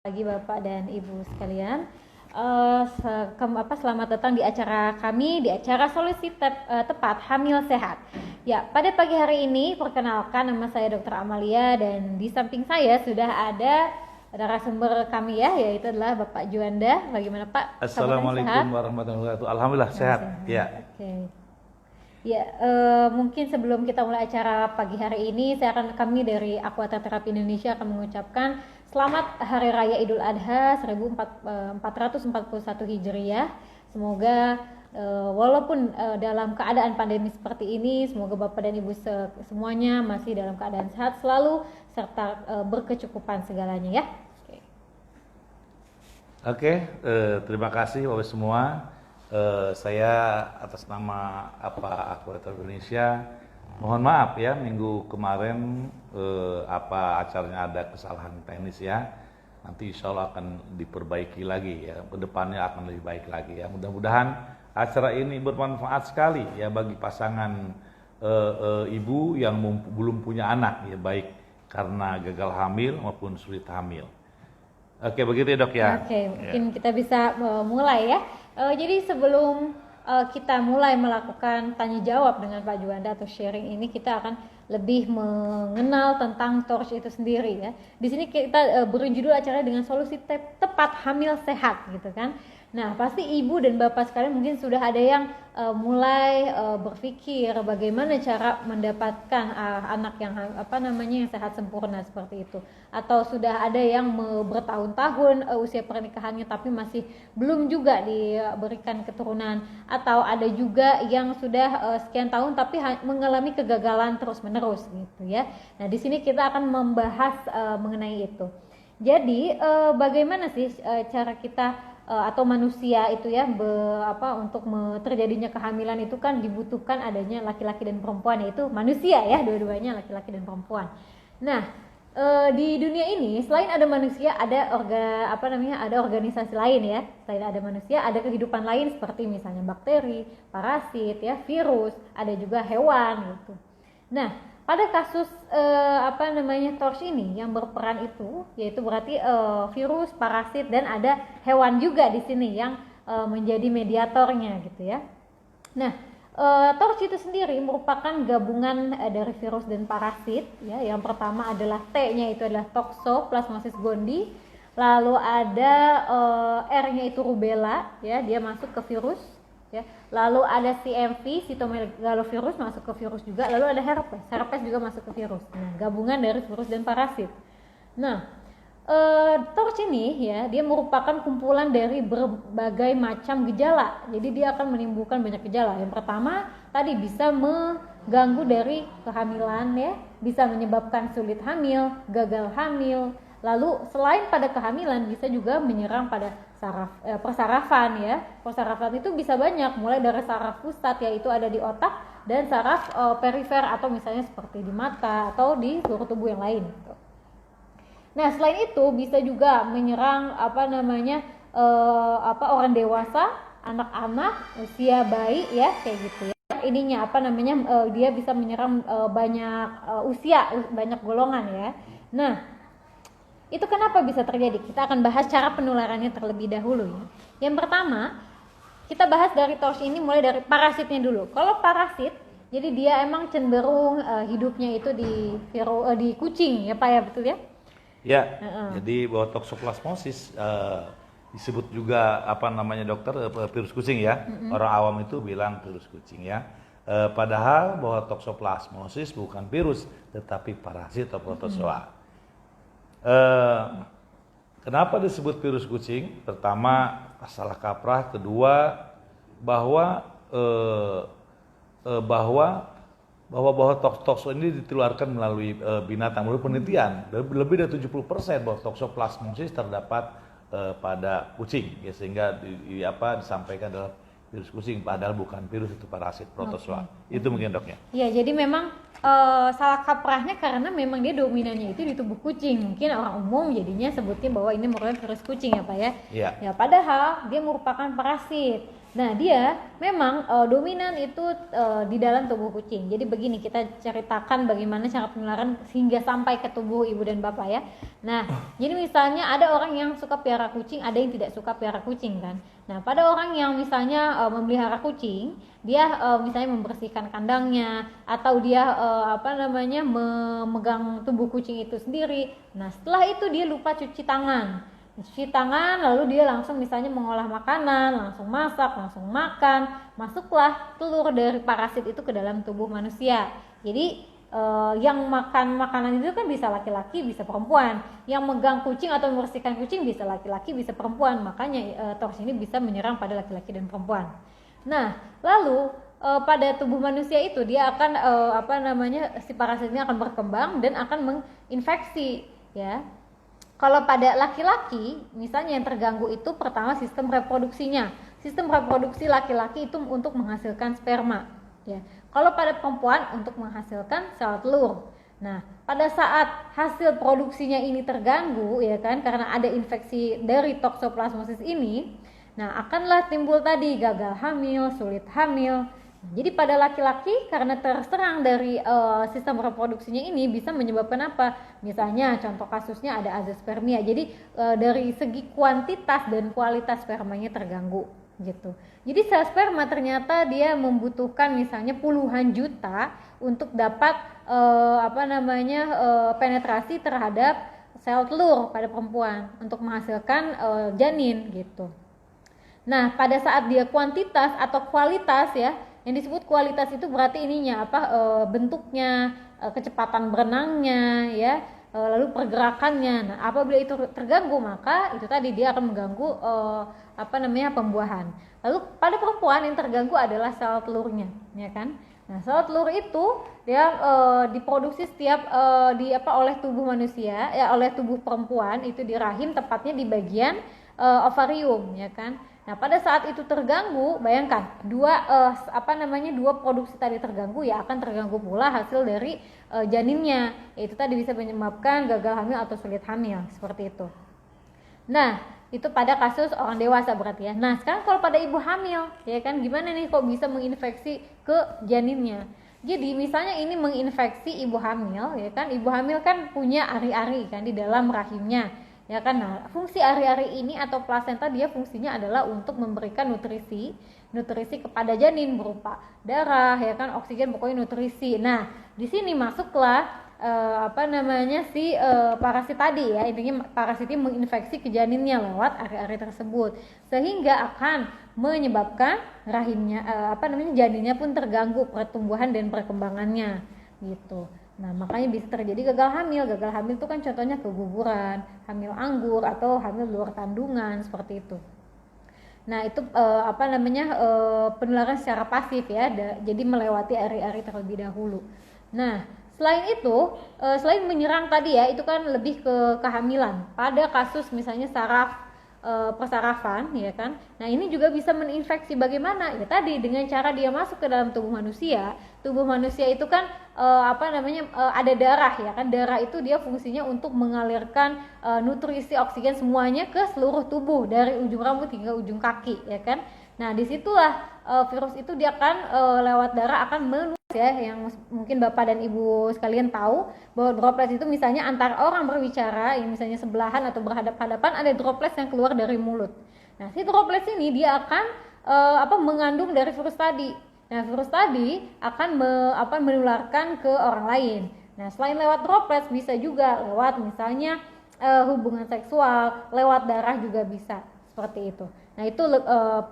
Pagi Bapak dan Ibu sekalian. Selamat datang di acara kami, di acara Solusi Tepat Hamil Sehat. Ya, pada pagi hari ini perkenalkan, nama saya Dr. Amalia dan di samping saya sudah ada narasumber kami ya, yaitu adalah Bapak Juanda. Bagaimana Pak? Assalamualaikum warahmatullahi wabarakatuh. Alhamdulillah sehat. Ya. Oke. Ya, mungkin sebelum kita mulai acara pagi hari ini, kami dari Aquater Terapi Indonesia akan mengucapkan selamat Hari Raya Idul Adha 1441 Hijriah. Semoga walaupun dalam keadaan pandemi seperti ini, semoga Bapak dan Ibu semuanya masih dalam keadaan sehat selalu serta berkecukupan segalanya ya. Oke, terima kasih Bapak semua. Saya atas nama Aquater Indonesia mohon maaf ya, minggu kemarin acaranya ada kesalahan teknis ya. Nanti insya Allah akan diperbaiki lagi ya, kedepannya akan lebih baik lagi ya. Mudah-mudahan acara ini bermanfaat sekali ya bagi pasangan ibu yang belum punya anak ya, baik karena gagal hamil maupun sulit hamil. Oke, begitu ya Dok ya. Oke, mungkin kita bisa mulai ya. Jadi sebelum kita mulai melakukan tanya jawab dengan Pak Juanda atau sharing ini, kita akan lebih mengenal tentang TORCH itu sendiri ya. Di sini kita beri judul acaranya dengan Solusi Tepat Hamil Sehat gitu kan. Nah, pasti ibu dan bapak sekalian mungkin sudah ada yang mulai berpikir bagaimana cara mendapatkan anak yang yang sehat sempurna seperti itu. Atau sudah ada yang bertahun-tahun usia pernikahannya tapi masih belum juga diberikan keturunan, atau ada juga yang sudah sekian tahun tapi mengalami kegagalan terus-menerus gitu ya. Nah, di sini kita akan membahas mengenai itu. Jadi bagaimana sih cara kita atau manusia itu ya untuk terjadinya kehamilan itu kan dibutuhkan adanya laki-laki dan perempuan, yaitu manusia ya, dua-duanya laki-laki dan perempuan. Nah, di dunia ini selain ada manusia ada ada organisasi lain ya. Selain ada manusia ada kehidupan lain seperti misalnya bakteri, parasit ya, virus, ada juga hewan gitu. Nah, pada kasus TORCH ini yang berperan itu yaitu berarti virus, parasit, dan ada hewan juga di sini yang menjadi mediatornya gitu ya. Nah, TORCH itu sendiri merupakan gabungan dari virus dan parasit ya. Yang pertama adalah T-nya itu adalah Toxoplasmosis gondii, lalu ada R-nya itu rubella ya, dia masuk ke virus ya. Lalu ada CMV, cytomegalovirus, masuk ke virus juga. Lalu ada herpes juga masuk ke virus. Nah, gabungan dari virus dan parasit. Nah, TORCH ini ya, dia merupakan kumpulan dari berbagai macam gejala. Jadi dia akan menimbulkan banyak gejala. Yang pertama tadi bisa mengganggu dari kehamilan ya, bisa menyebabkan sulit hamil, gagal hamil. Lalu selain pada kehamilan bisa juga menyerang pada persarafan ya. Persarafan itu bisa banyak, mulai dari saraf pusat yaitu ada di otak, dan saraf perifer atau misalnya seperti di mata atau di seluruh tubuh yang lain gitu. Nah, selain itu bisa juga menyerang orang dewasa, anak-anak, usia bayi ya, kayak gitu ya. Ininya dia bisa menyerang banyak usia, banyak golongan ya. Nah, itu kenapa bisa terjadi? Kita akan bahas cara penularannya terlebih dahulu ya. Yang pertama, kita bahas dari TORCH ini mulai dari parasitnya dulu. Kalau parasit, jadi dia emang cenderung hidupnya itu di kucing ya Pak ya, betul ya? Ya, jadi bahwa toxoplasmosis disebut juga dokter virus kucing ya. Orang awam itu bilang virus kucing ya. Padahal bahwa toxoplasmosis bukan virus tetapi parasit atau protozoa. Kenapa disebut virus kucing? Pertama, salah kaprah. Kedua, bahwa toks ini ditularkan melalui binatang. Menurut penelitian, lebih dari 70% bahwa toxoplasmosis terdapat pada kucing ya, sehingga disampaikan dalam virus kucing, padahal bukan virus, itu parasit protozoa. Itu mungkin Doknya. Ya, jadi memang salah kaprahnya karena memang dia dominannya itu di tubuh kucing. Mungkin orang umum jadinya sebutnya bahwa ini merupakan virus kucing ya Pak ya. Ya. Ya, padahal dia merupakan parasit. Nah, dia memang dominan itu di dalam tubuh kucing. Jadi begini, kita ceritakan bagaimana cara penularan hingga sampai ke tubuh ibu dan bapak ya. Nah, jadi misalnya ada orang yang suka piara kucing, ada yang tidak suka piara kucing kan. Nah, pada orang yang misalnya memelihara kucing, dia misalnya membersihkan kandangnya atau dia memegang tubuh kucing itu sendiri. Nah, setelah itu dia lupa cuci tangan. Cuci tangan, lalu dia langsung misalnya mengolah makanan, langsung masak, langsung makan, masuklah telur dari parasit itu ke dalam tubuh manusia. Jadi yang makan makanan itu kan bisa laki-laki, bisa perempuan. Yang megang kucing atau membersihkan kucing bisa laki-laki, bisa perempuan. Makanya torch ini bisa menyerang pada laki-laki dan perempuan. Nah, lalu pada tubuh manusia itu dia akan si parasit ini akan berkembang dan akan menginfeksi ya. Kalau pada laki-laki, misalnya yang terganggu itu pertama sistem reproduksinya. Sistem reproduksi laki-laki itu untuk menghasilkan sperma. Ya. Kalau pada perempuan untuk menghasilkan sel telur. Nah, pada saat hasil produksinya ini terganggu, ya kan, karena ada infeksi dari toxoplasmosis ini, nah akanlah timbul tadi gagal hamil, sulit hamil. Jadi pada laki-laki karena terserang dari sistem reproduksinya ini bisa menyebabkan apa? Misalnya contoh kasusnya ada azospermia. Jadi dari segi kuantitas dan kualitas spermanya terganggu gitu. Jadi sel sperma ternyata dia membutuhkan misalnya puluhan juta untuk dapat penetrasi terhadap sel telur pada perempuan untuk menghasilkan janin gitu. Nah, pada saat dia kuantitas atau kualitas ya, yang disebut kualitas itu berarti ininya bentuknya, kecepatan berenangnya ya, lalu pergerakannya. Nah, apabila itu terganggu maka itu tadi dia akan mengganggu pembuahan. Lalu pada perempuan yang terganggu adalah sel telurnya, ya kan? Nah, sel telur itu dia diproduksi setiap oleh tubuh manusia ya, oleh tubuh perempuan itu di rahim, tepatnya di bagian ovarium, ya kan? Nah, pada saat itu terganggu, bayangkan dua produksi tadi terganggu ya, akan terganggu pula hasil dari janinnya. Itu tadi bisa menyebabkan gagal hamil atau sulit hamil seperti itu. Nah, itu pada kasus orang dewasa berarti ya. Nah, sekarang kalau pada ibu hamil, ya kan, gimana nih kok bisa menginfeksi ke janinnya? Jadi misalnya ini menginfeksi ibu hamil, ya kan? Ibu hamil kan punya ari-ari kan di dalam rahimnya. Ya kan, nah fungsi ari-ari ini atau plasenta dia fungsinya adalah untuk memberikan nutrisi kepada janin berupa darah, ya kan, oksigen, pokoknya nutrisi. Nah, di sini masuklah parasit tadi ya, intinya parasit ini menginfeksi ke janinnya lewat ari-ari tersebut sehingga akan menyebabkan rahimnya janinnya pun terganggu pertumbuhan dan perkembangannya gitu. Nah, makanya bisa terjadi gagal hamil. Gagal hamil itu kan contohnya keguguran, hamil anggur atau hamil luar kandungan seperti itu. Nah, itu penularan secara pasif ya, jadi melewati ari-ari terlebih dahulu. Nah, selain itu, selain menyerang tadi ya, itu kan lebih ke kehamilan. Pada kasus misalnya persarafan, ya kan. Nah, ini juga bisa menginfeksi. Bagaimana? Ya tadi dengan cara dia masuk ke dalam tubuh manusia. Tubuh manusia itu kan ada darah ya kan. Darah itu dia fungsinya untuk mengalirkan nutrisi, oksigen semuanya ke seluruh tubuh dari ujung rambut hingga ujung kaki, ya kan. Nah, disitulah virus itu dia akan lewat darah akan menular ya, yang mungkin Bapak dan Ibu sekalian tahu bahwa droplet itu misalnya antara orang berbicara yang misalnya sebelahan atau berhadap-hadapan ada droplet yang keluar dari mulut. Nah, si droplet ini dia akan mengandung dari virus tadi. Nah, virus tadi akan menularkan ke orang lain. Nah, selain lewat droplet bisa juga lewat misalnya hubungan seksual, lewat darah juga bisa seperti itu. Nah, itu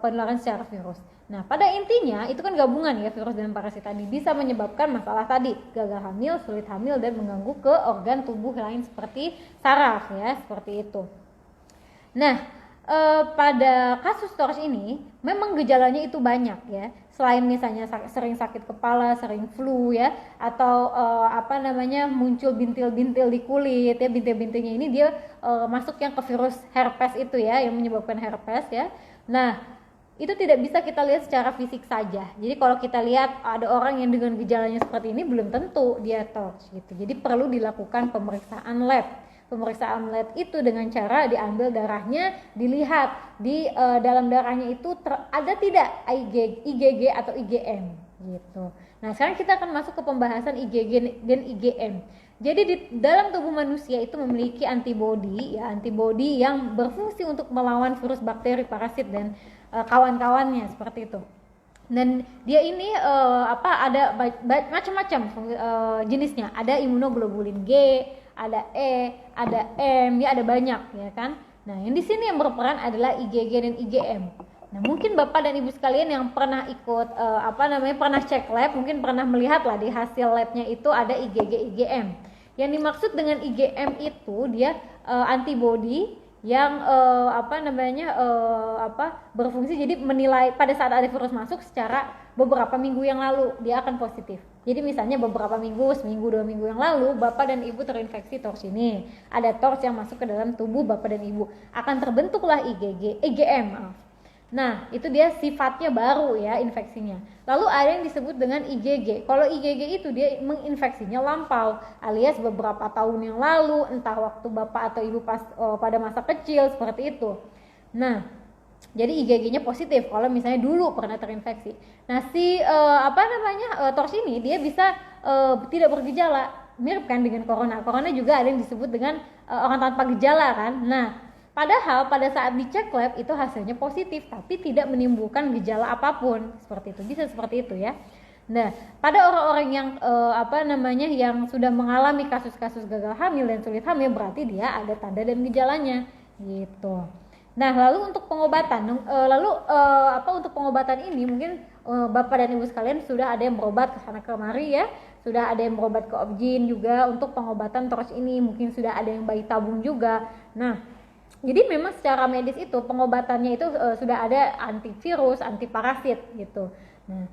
penularan secara virus. Nah, pada intinya itu kan gabungan ya, virus dan parasit tadi bisa menyebabkan masalah tadi, gagal hamil, sulit hamil, dan mengganggu ke organ tubuh lain seperti saraf ya, seperti itu. Nah, pada kasus TORCH ini memang gejalanya itu banyak ya. Selain misalnya sering sakit kepala, sering flu ya, atau muncul bintil-bintil di kulit ya, bintil-bintilnya ini dia masuk yang ke virus herpes itu ya, yang menyebabkan herpes ya. Nah, itu tidak bisa kita lihat secara fisik saja. Jadi kalau kita lihat ada orang yang dengan gejalanya seperti ini belum tentu dia TORCH gitu. Jadi perlu dilakukan pemeriksaan lab Pemeriksaan lab itu dengan cara diambil darahnya, dilihat di dalam darahnya itu ada tidak IgG atau IgM gitu. Nah, sekarang kita akan masuk ke pembahasan IgG dan IgM. Jadi di dalam tubuh manusia itu memiliki antibodi yang berfungsi untuk melawan virus, bakteri, parasit dan kawan-kawannya seperti itu. Dan dia ini ada macam-macam jenisnya. Ada imunoglobulin G, ada E, ada M, ya ada banyak ya kan. Nah, yang di sini yang berperan adalah IgG dan IgM. Nah, mungkin Bapak dan Ibu sekalian yang pernah ikut pernah cek lab, mungkin pernah melihat lah di hasil labnya itu ada IgG, IgM. Yang dimaksud dengan IgM itu dia antibodi yang berfungsi jadi menilai pada saat ada virus masuk secara beberapa minggu yang lalu dia akan positif. Jadi misalnya beberapa minggu, seminggu, 2 minggu yang lalu Bapak dan Ibu terinfeksi TORCH ini, ada TORCH yang masuk ke dalam tubuh Bapak dan Ibu, akan terbentuklah IgM. Nah, itu dia sifatnya baru ya infeksinya. Lalu ada yang disebut dengan IgG. Kalau IgG itu dia menginfeksinya lampau, alias beberapa tahun yang lalu, entah waktu Bapak atau Ibu pada masa kecil seperti itu. Nah, jadi IgG-nya positif kalau misalnya dulu pernah terinfeksi. Nah, TORCH ini dia bisa tidak bergejala, mirip kan dengan corona. Corona juga ada yang disebut dengan orang tanpa gejala kan. Nah, padahal pada saat dicek lab itu hasilnya positif, tapi tidak menimbulkan gejala apapun, seperti itu. Bisa seperti itu ya. Nah, pada orang-orang yang yang sudah mengalami kasus-kasus gagal hamil dan sulit hamil, berarti dia ada tanda dan gejalanya, gitu. Nah, lalu untuk pengobatan, untuk pengobatan ini mungkin Bapak dan Ibu sekalian sudah ada yang berobat ke sana kemari ya, sudah ada yang berobat ke Objin juga untuk pengobatan TORCH ini, mungkin sudah ada yang bayi tabung juga. Nah, jadi memang secara medis itu pengobatannya itu sudah ada antivirus, antiparasit gitu. Nah,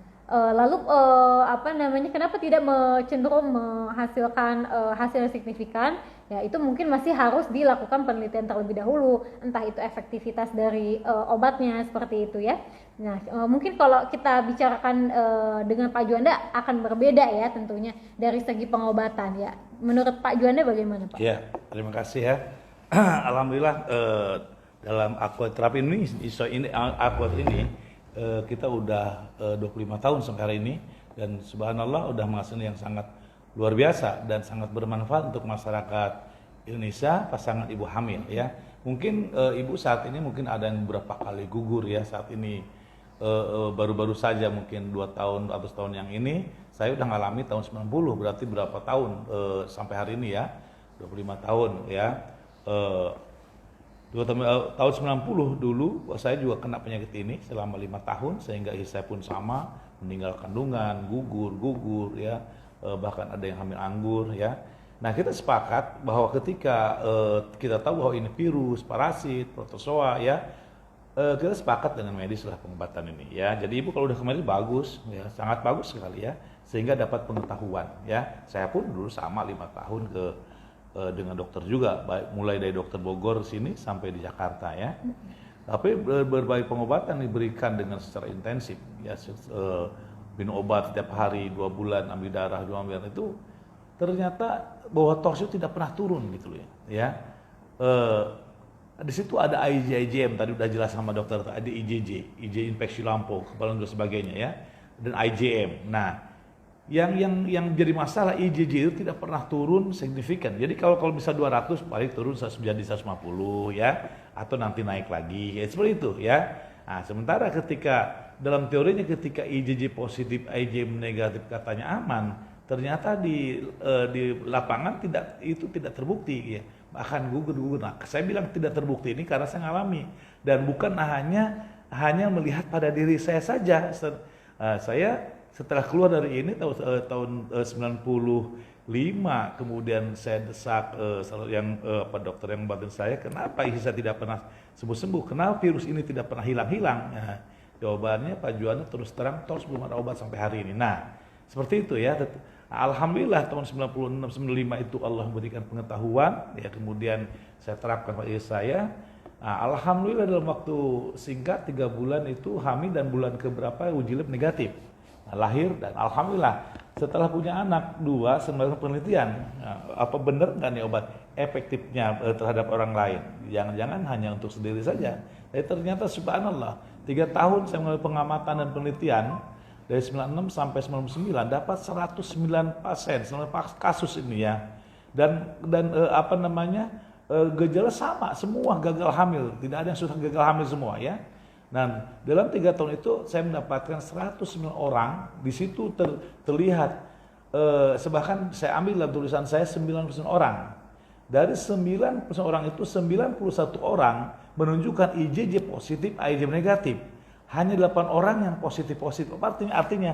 kenapa tidak cenderung menghasilkan hasil signifikan? Ya, itu mungkin masih harus dilakukan penelitian terlebih dahulu, entah itu efektivitas dari obatnya seperti itu ya. Nah, mungkin kalau kita bicarakan dengan Pak Juanda akan berbeda ya tentunya dari segi pengobatan ya. Menurut Pak Juanda bagaimana, Pak? Ya, terima kasih ya. Alhamdulillah dalam aqua terapi ini kita udah 25 tahun sekarang ini, dan subhanallah udah menghasilkan yang sangat luar biasa dan sangat bermanfaat untuk masyarakat Indonesia, pasangan ibu hamil ya. Mungkin ibu saat ini mungkin ada yang beberapa kali gugur ya saat ini, baru-baru saja mungkin 2 tahun atau setahun yang ini saya udah ngalami tahun 90, berarti berapa tahun sampai hari ini ya, 25 tahun ya. Tahun 90 dulu saya juga kena penyakit ini selama 5 tahun, sehingga istri saya pun sama, meninggal kandungan, gugur ya, bahkan ada yang hamil anggur ya. Nah, kita sepakat bahwa ketika kita tahu bahwa ini virus, parasit, protozoa ya, kita sepakat dengan medis lah pengobatan ini ya. Jadi ibu kalau udah kemarin bagus ya, sangat bagus sekali ya, sehingga dapat pengetahuan ya. Saya pun dulu sama 5 tahun dengan dokter juga, mulai dari dokter Bogor sini sampai di Jakarta ya. Tapi berbagai pengobatan diberikan dengan secara intensif ya, minum obat setiap hari 2 bulan, ambil darah 2 bulan, itu ternyata bahwa TORCH itu tidak pernah turun gitu loh ya. Di situ ada IgM tadi udah jelas sama dokter, ada IgG, infeksi lampau, kepala dan sebagainya ya, dan IgM. Nah, yang jadi masalah IgG itu tidak pernah turun signifikan. Jadi kalau bisa 200 paling turun jadi 150 ya, atau nanti naik lagi ya, seperti itu ya. Nah, sementara ketika dalam teorinya ketika IgG positif, IgM negatif katanya aman, ternyata di lapangan tidak terbukti ya. Bahkan gugur. Nah, saya bilang tidak terbukti ini karena saya ngalami, dan bukan hanya melihat pada diri saya saja. Saya setelah keluar dari ini tahun 95, kemudian saya desak dokter yang membantu saya, kenapa istri saya tidak pernah sembuh-sembuh, kenapa virus ini tidak pernah hilang-hilang. Nah, jawabannya Pak Juanda terus terang, TORCH belum ada obat sampai hari ini. Nah, seperti itu ya. Alhamdulillah tahun 96-95 itu Allah memberikan pengetahuan ya, kemudian saya terapkan pada istri saya. Nah, alhamdulillah dalam waktu singkat 3 bulan itu hamil, dan bulan keberapa uji lab negatif. Nah, lahir, dan alhamdulillah setelah punya anak 2 sembahyang penelitian, apa benar nggak nih obat? efektifnya terhadap orang lain. Jangan-jangan hanya untuk sendiri saja. Tapi ternyata subhanallah, 3 tahun saya mengalami pengamatan dan penelitian dari 96 sampai 99 dapat 109 pasien, 9 kasus ini ya. Dan gejala sama, semua gagal hamil, tidak ada yang sudah gagal hamil semua ya. Dan dalam 3 tahun itu saya mendapatkan 109 orang, di situ terlihat bahkan saya ambil dalam tulisan saya 90% orang. Dari 90% orang itu 91 orang menunjukkan IgG positif, IgM negatif. Hanya 8 orang yang positif. Artinya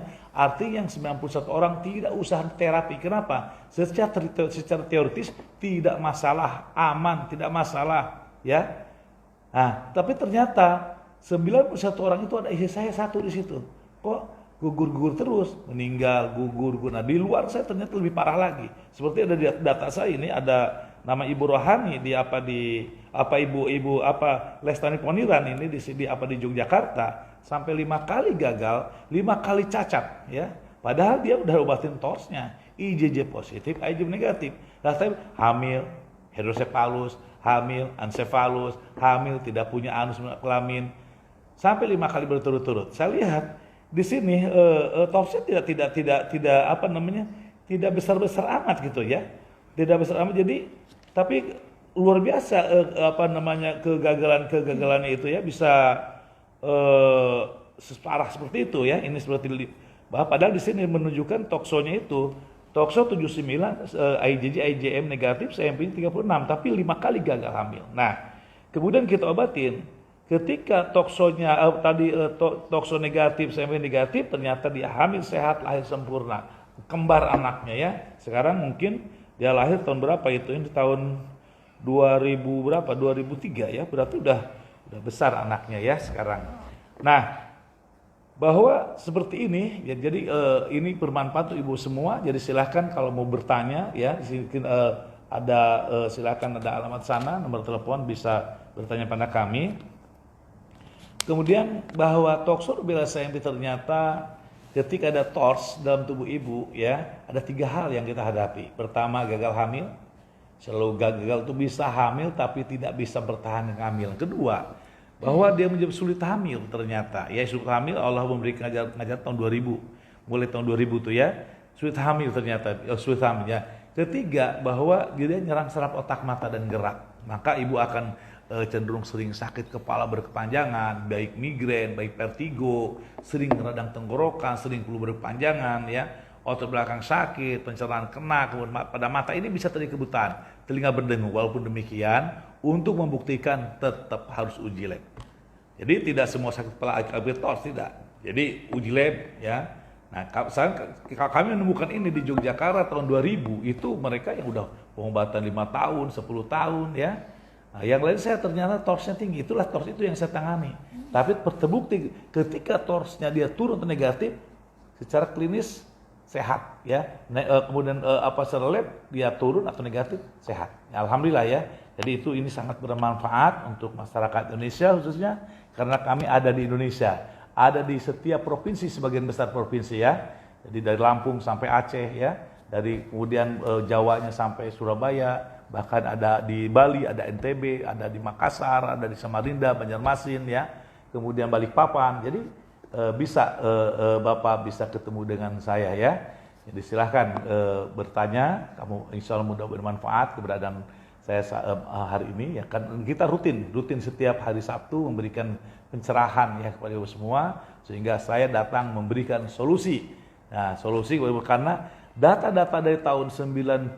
yang 91 orang tidak usah terapi. Kenapa? Secara teoritis tidak masalah, aman, tidak masalah, ya. Nah, tapi ternyata 91 orang itu ada istri saya satu di situ. Kok gugur terus, meninggal, gugur. Nah, di luar saya ternyata lebih parah lagi. Seperti ada di data saya ini ada nama Ibu Rohani ibu Lestari Poniran ini di Yogyakarta sampai 5 kali gagal, 5 kali cacat ya. Padahal dia udah obatin torsnya, IgG positif, IgM negatif. Nah, saya hamil, hidrosepalus, hamil, ancefalus, hamil, tidak punya anus kelamin. Sampai 5 kali berturut-turut. Saya lihat di sini torsnya tidak besar-besar amat gitu ya. Tidak besar amat, jadi tapi luar biasa kegagalannya itu ya bisa separah seperti itu ya. Ini seperti padahal di sini menunjukkan toksonya itu tokso 79 IgG IgM negatif, CMP 36 tapi 5 kali gagal hamil. Nah, kemudian kita obatin. Ketika toksonya tokso negatif, CMP negatif, ternyata dia hamil sehat, lahir sempurna, kembar anaknya ya. Sekarang mungkin dia lahir tahun berapa itu? Ini tahun 2003 ya, berarti udah besar anaknya ya sekarang. Nah, bahwa seperti ini ya, jadi ini bermanfaat untuk ibu semua. Jadi silahkan kalau mau bertanya ya, silahkan ada alamat sana, nomor telepon bisa bertanya pada kami. Kemudian bahwa toksoplasma CMP ternyata ketika ada TORS dalam tubuh ibu ya, ada 3 hal yang kita hadapi. Pertama, gagal hamil. Selalu gagal itu bisa hamil tapi tidak bisa bertahan dengan hamil. Kedua, bahwa dia menjadi sulit hamil ternyata. Ya, sulit hamil Allah memberikan ngajar tahun 2000. Mulai tahun 2000 tuh ya, sulit hamil ternyata, sulit hamil ya. Ketiga, bahwa dia nyerang saraf otak, mata dan gerak. Maka ibu akan cenderung sering sakit kepala berkepanjangan, baik migrain, baik vertigo, sering radang tenggorokan, sering flu berkepanjangan ya, otot belakang sakit, pencernaan kena, kemudian pada mata ini bisa terjadi kebutaan, telinga berdengung. Walaupun demikian, untuk membuktikan tetap harus uji lab. Jadi tidak semua sakit kepala akibat TORS, tidak. Jadi uji lab ya. Nah, kami menemukan ini di Yogyakarta tahun 2000, itu mereka yang udah pengobatan 5 tahun, 10 tahun ya. Nah, yang lain saya ternyata torsnya tinggi, itulah tors itu yang saya tangani. Tapi terbukti ketika torsnya dia turun atau negatif, secara klinis sehat ya. Kemudian secara lab dia turun atau negatif sehat. Ya, alhamdulillah ya. Jadi ini sangat bermanfaat untuk masyarakat Indonesia khususnya karena kami ada di Indonesia, ada di setiap provinsi, sebagian besar provinsi ya. Jadi dari Lampung sampai Aceh ya, dari kemudian Jawanya sampai Surabaya. Bahkan ada di Bali, ada NTB, ada di Makassar, ada di Samarinda, Banjarmasin ya, kemudian Balikpapan. Jadi Bapak bisa ketemu dengan saya ya. Jadi silahkan bertanya, kamu insya Allah mudah bermanfaat keberadaan saya hari ini ya. Kan kita rutin setiap hari Sabtu memberikan pencerahan ya kepada ibu semua, sehingga saya datang memberikan solusi. Nah, solusi karena data-data dari tahun 90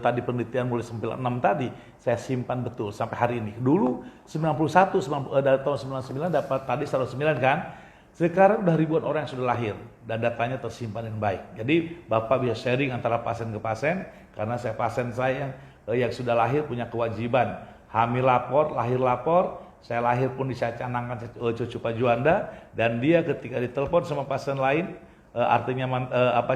tadi penelitian mulai 96 tadi saya simpan betul sampai hari ini. Dulu 91 dari tahun 99 dapat tadi 109 kan. Sekarang udah ribuan orang yang sudah lahir dan datanya tersimpan dengan baik. Jadi Bapak bisa sharing antara pasien ke pasien karena pasien saya yang sudah lahir punya kewajiban hamil lapor, lahir lapor. Saya lahir pun saya canangkan cucu Pak Juanda dan dia ketika ditelepon sama pasien lain artinya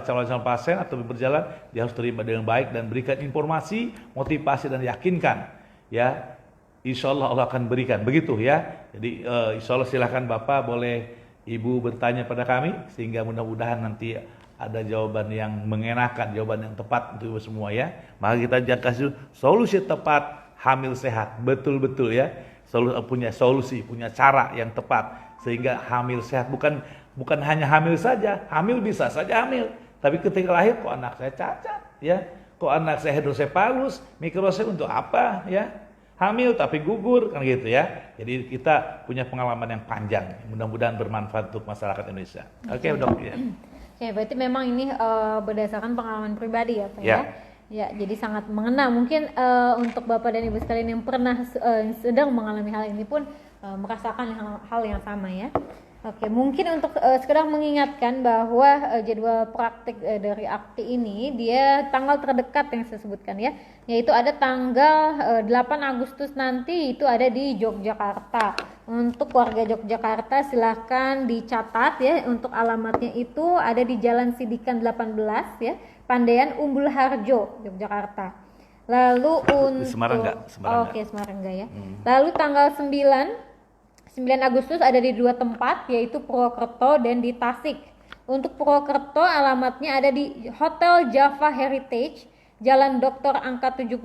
calon pasien atau berjalan, dia harus terima dengan baik dan berikan informasi, motivasi dan yakinkan ya, insya Allah akan berikan begitu ya. Jadi insya Allah silahkan Bapak boleh Ibu bertanya pada kami sehingga mudah-mudahan nanti ada jawaban yang mengenakan, jawaban yang tepat untuk ibu semua ya. Maka kita jangan kasih solusi tepat hamil sehat, betul-betul ya. Punya solusi, punya cara yang tepat sehingga hamil sehat, bukan hanya hamil saja, hamil bisa saja hamil, tapi ketika lahir kok anak saya cacat ya, kok anak saya hidrosepalus, mikrosef untuk apa ya? Hamil tapi gugur kan gitu ya. Jadi kita punya pengalaman yang panjang, mudah-mudahan bermanfaat untuk masyarakat Indonesia. Oke, Dok ya. Oke, berarti memang ini berdasarkan pengalaman pribadi ya Pak Ya. Ya, jadi sangat mengena. Mungkin untuk Bapak dan Ibu sekalian yang pernah sedang mengalami hal ini pun merasakan hal yang sama ya. Oke, mungkin untuk sekedar mengingatkan bahwa jadwal praktik dari akti ini dia tanggal terdekat yang saya sebutkan ya, yaitu ada tanggal 8 Agustus nanti itu ada di Yogyakarta. Untuk warga Yogyakarta silahkan dicatat ya, untuk alamatnya itu ada di Jalan Sidikan 18 ya, Pandean Umbul Harjo, Yogyakarta. Lalu untuk Semarang enggak? Oke, Semarang enggak ya. Lalu tanggal 9 Agustus ada di 2 tempat, yaitu Purwokerto dan di Tasik. Untuk Purwokerto alamatnya ada di Hotel Java Heritage, Jalan Dr. Angka 71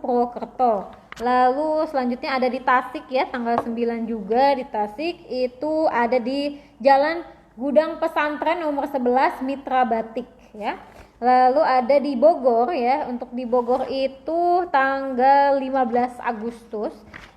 Purwokerto. Lalu selanjutnya ada di Tasik ya, tanggal 9 juga di Tasik, itu ada di Jalan Gudang Pesantren nomor 11 Mitra Batik ya. Lalu ada di Bogor ya, untuk di Bogor itu tanggal 15 Agustus.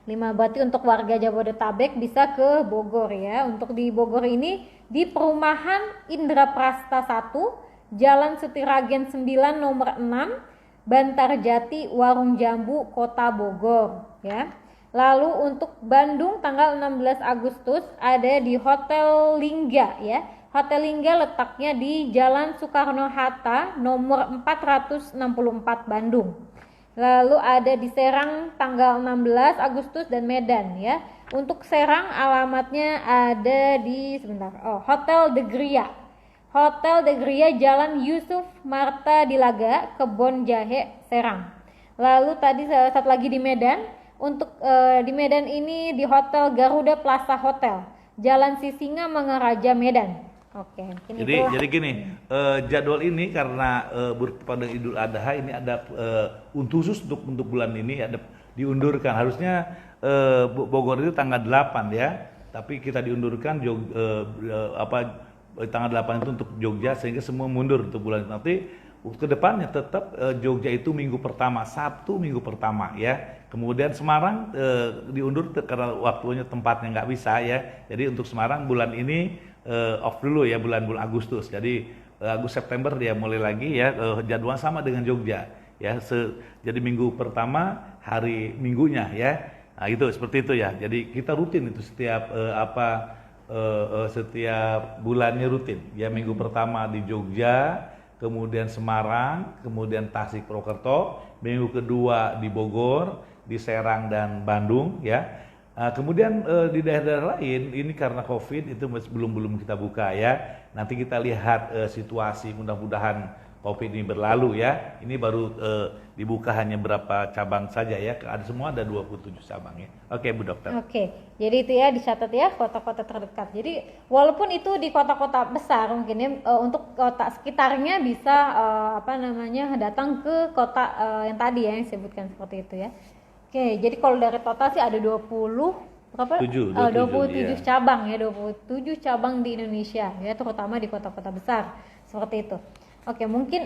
Berarti untuk warga Jabodetabek bisa ke Bogor ya. Untuk di Bogor ini di Perumahan Indraprasta 1, Jalan Sutiragen 9 nomor 6, Bantarjati, Warung Jambu, Kota Bogor ya. Lalu untuk Bandung tanggal 16 Agustus ada di Hotel Lingga ya. Hotel Lingga letaknya di Jalan Soekarno-Hatta nomor 464 Bandung. Lalu ada di Serang tanggal 16 Agustus dan Medan ya. Untuk Serang alamatnya ada di Hotel De Gria. Hotel De Gria Jalan Yusuf Marta Dilaga, Kebon Jahe, Serang. Lalu tadi satu lagi di Medan. Untuk di Medan ini di Hotel Garuda Plaza Hotel, Jalan Sisinga Mangaraja, Medan. Oke, jadi gini, jadwal ini karena pada Idul Adha ini ada khusus untuk bulan ini ada diundurkan. Harusnya Bogor itu tanggal 8 ya, tapi kita diundurkan tanggal 8 itu untuk Jogja sehingga semua mundur untuk bulan itu. Nanti ke depannya tetap Jogja itu minggu pertama, Sabtu minggu pertama ya. Kemudian Semarang diundur karena waktunya tempatnya nggak bisa ya. Jadi untuk Semarang bulan ini off dulu ya, bulan Agustus. Jadi Agustus September dia mulai lagi ya, jadwal sama dengan Jogja ya. Jadi minggu pertama hari minggunya ya. Nah itu seperti itu ya. Jadi kita rutin itu setiap setiap bulannya rutin ya. Minggu pertama di Jogja, kemudian Semarang, kemudian Tasik, Purwokerto, minggu kedua di Bogor, di Serang dan Bandung ya. Kemudian di daerah-daerah lain ini karena COVID itu belum kita buka ya. Nanti kita lihat situasi, mudah-mudahan COVID ini berlalu ya. Ini baru dibuka hanya berapa cabang saja ya. Semua ada 27 cabang ya. Oke, Bu Dokter. Oke. Jadi itu ya dicatat ya, kota-kota terdekat. Jadi walaupun itu di kota-kota besar mungkin ya, untuk kota sekitarnya bisa datang ke kota yang tadi ya yang disebutkan seperti itu ya. Oke, jadi kalau dari total sih ada 27 iya. cabang ya, 27 cabang di Indonesia ya, terutama di kota-kota besar seperti itu. Oke, mungkin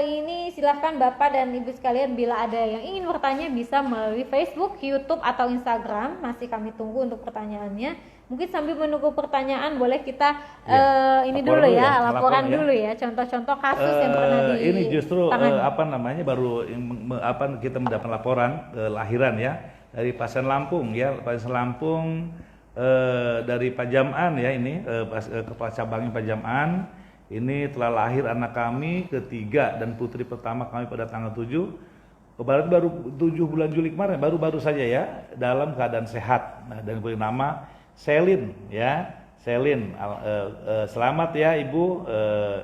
ini silahkan Bapak dan Ibu sekalian bila ada yang ingin bertanya bisa melalui Facebook, YouTube atau Instagram. Masih kami tunggu untuk pertanyaannya. Mungkin sambil menunggu pertanyaan boleh kita laporan dulu ya, contoh-contoh kasus yang pernah ini justru baru kita mendapat laporan lahiran ya dari pasien Lampung ya, pasien Lampung dari Pajaman ya, ini kepala cabangnya Pajaman. Ini telah lahir anak kami ketiga dan putri pertama kami pada tanggal 7. Berarti baru 7 bulan Juli kemarin, baru saja ya, dalam keadaan sehat. Nah, dan beri nama Selin ya, Selin. Selamat ya Ibu.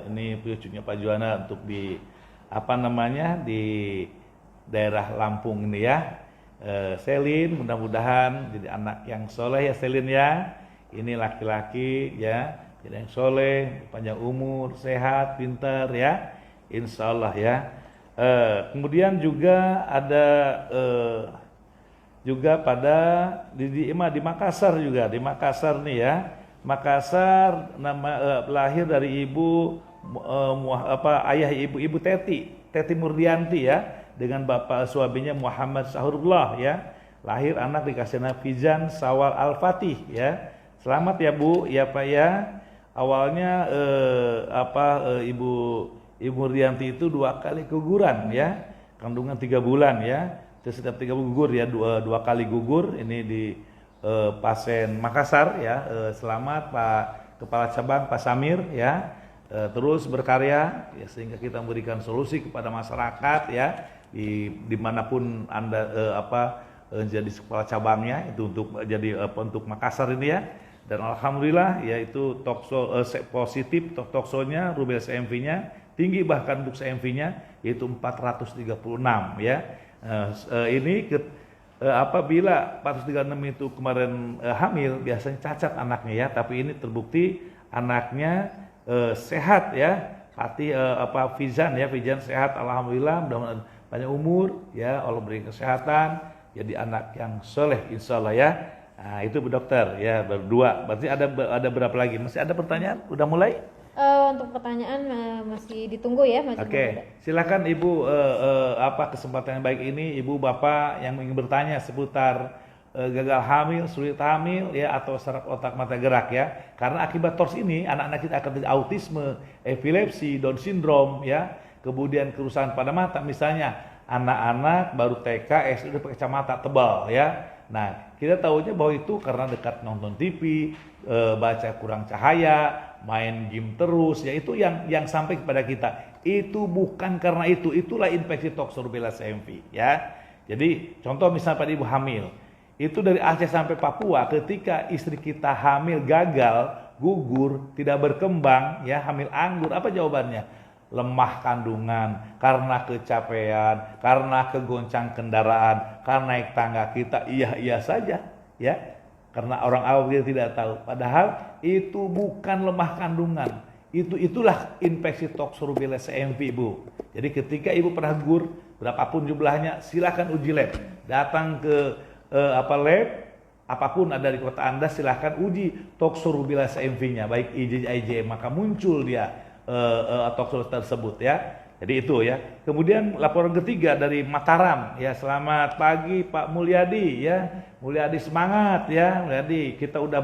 Ini cucunya Pak Juwana untuk di di daerah Lampung ini ya. Selin, mudah-mudahan jadi anak yang soleh ya Selin ya. Ini laki-laki ya. jadi yang soleh, panjang umur, sehat, pintar ya, insya Allah ya. Kemudian juga ada juga pada di Makassar juga, di Makassar nih ya. Makassar lahir dari ayah ibu Teti Murdianti ya, dengan bapak suaminya Muhammad Sahurullah ya. Lahir anak dikasih nama Fizan Sawal Al-Fatih ya. Selamat ya Bu, ya Pak ya. Awalnya Ibu Murdianti itu 2 kali keguguran ya, kandungan 3 bulan ya. Terus setiap 3 bulan gugur ya, dua kali gugur. Ini di Pasien Makassar ya. Selamat Pak Kepala Cabang Pak Samir ya. Terus berkarya ya, sehingga kita memberikan solusi kepada masyarakat ya, dimanapun Anda jadi kepala cabangnya itu untuk Makassar ini ya. Dan alhamdulillah yaitu positif toksonya, rubella CMV-nya tinggi, bahkan untuk CMV-nya yaitu 436 ya. Apabila 436 itu kemarin hamil, biasanya cacat anaknya ya, tapi ini terbukti anaknya sehat ya. Fizan sehat, alhamdulillah, mudah-mudahan panjang umur ya, Allah beri kesehatan, jadi anak yang soleh insyaallah ya. Nah, itu Bu Dokter ya, berdua. Berarti ada berapa lagi? Masih ada pertanyaan? Udah mulai? Untuk pertanyaan masih ditunggu ya, masih. Oke. Silakan Ibu, kesempatan yang baik ini Ibu Bapak yang ingin bertanya seputar gagal hamil, sulit hamil ya, atau saraf otak mata gerak ya. Karena akibat TORS ini anak-anak kita akan terjadi autisme, epilepsi, Down syndrome ya, kemudian kerusakan pada mata, misalnya anak-anak baru TK, SD udah pakai kacamata tebal ya. Nah, kita tahunya bahwa itu karena dekat nonton TV, baca kurang cahaya, main game terus, ya itu yang sampai kepada kita. Itu bukan karena itulah infeksi toxorubella CMV ya. Jadi contoh misalnya pada ibu hamil, itu dari Aceh sampai Papua, ketika istri kita hamil gagal, gugur, tidak berkembang ya, hamil anggur, apa jawabannya? Lemah kandungan, karena kecapean, karena kegoncang kendaraan, karena naik tangga kita iya saja ya, karena orang awam kita tidak tahu, padahal itu bukan lemah kandungan, itulah infeksi toxorubella CMV Bu. Jadi ketika ibu pernah gugur berapapun jumlahnya, silakan uji lab, datang ke lab apapun ada di kota Anda, silahkan uji toxorubella CMV-nya, baik IgG, IgM, maka muncul dia toxorubella tersebut ya. Jadi itu ya. Kemudian laporan ketiga dari Mataram ya, selamat pagi Pak Mulyadi ya. Mulyadi semangat ya, Mulyadi. Kita udah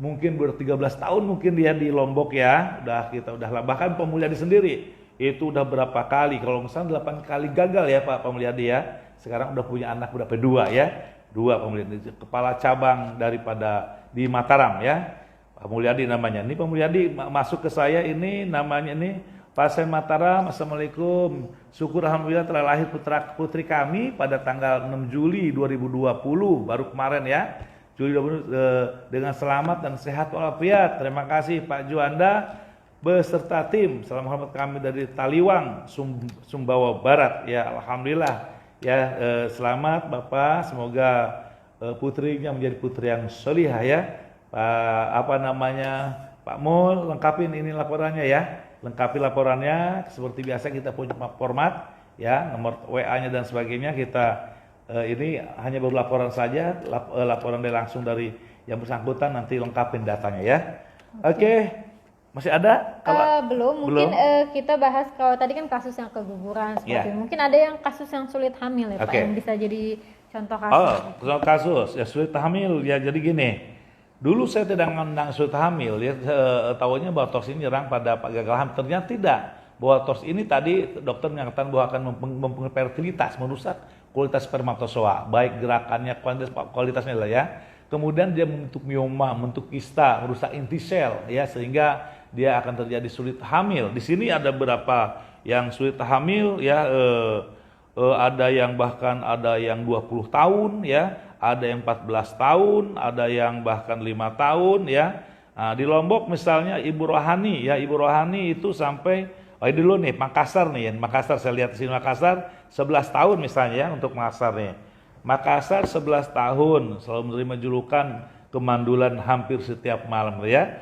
mungkin 13 tahun mungkin dia di Lombok ya. Kita udah bahkan Pak Mulyadi sendiri itu udah berapa kali, kalau misalnya 8 kali gagal ya Pak Mulyadi ya. Sekarang udah punya anak berapa? 2 ya. 2 Pak Mulyadi, kepala cabang daripada di Mataram ya. Pak Mulyadi namanya. Ini Pak Mulyadi masuk ke saya, ini namanya ini Pasien Mataram. Assalamualaikum. Syukur alhamdulillah telah lahir putri kami pada tanggal 6 Juli 2020, baru kemarin ya. Juli 2020 dengan selamat dan sehat walafiat. Terima kasih Pak Juanda beserta tim. Salam hormat kami dari Taliwang, Sumbawa Barat ya. Alhamdulillah ya, selamat Bapak, semoga putrinya menjadi putri yang solihah ya. Pak Mul, lengkapin ini laporannya ya. Lengkapi laporannya seperti biasa, kita punya format ya, nomor WA-nya dan sebagainya. Kita ini hanya baru laporan saja, laporan langsung dari yang bersangkutan, nanti lengkapin datanya ya. Oke. Masih ada? Belum. Mungkin kita bahas, kalau tadi kan kasus yang keguguran seperti itu. Mungkin ada yang kasus yang sulit hamil ya Pak, yang bisa jadi contoh kasus. Contoh kasus ya sulit hamil ya. Jadi gini, dulu saya tidak mengundang sulit hamil ya, tahunya bahwa TORS ini nyerang pada gagal hamil. Ternyata tidak, bahwa TORS ini tadi dokter menyatakan bahwa akan mempengaruhi fertilitas, merusak kualitas spermatozoa, baik gerakannya, kualitasnya lah ya. Kemudian dia membentuk mioma, membentuk kista, merusak inti sel ya, sehingga dia akan terjadi sulit hamil. Di sini ada beberapa yang sulit hamil ya, ada yang bahkan ada yang 20 tahun ya, ada yang 14 tahun, ada yang bahkan 5 tahun ya. Nah, di Lombok misalnya Ibu Rohani ya, Ibu Rohani itu sampai dulu nih Makassar nih ya. Makassar saya lihat di sini, Makassar 11 tahun misalnya ya, untuk Makassar nih. Makassar 11 tahun selalu menerima julukan kemandulan hampir setiap malam ya.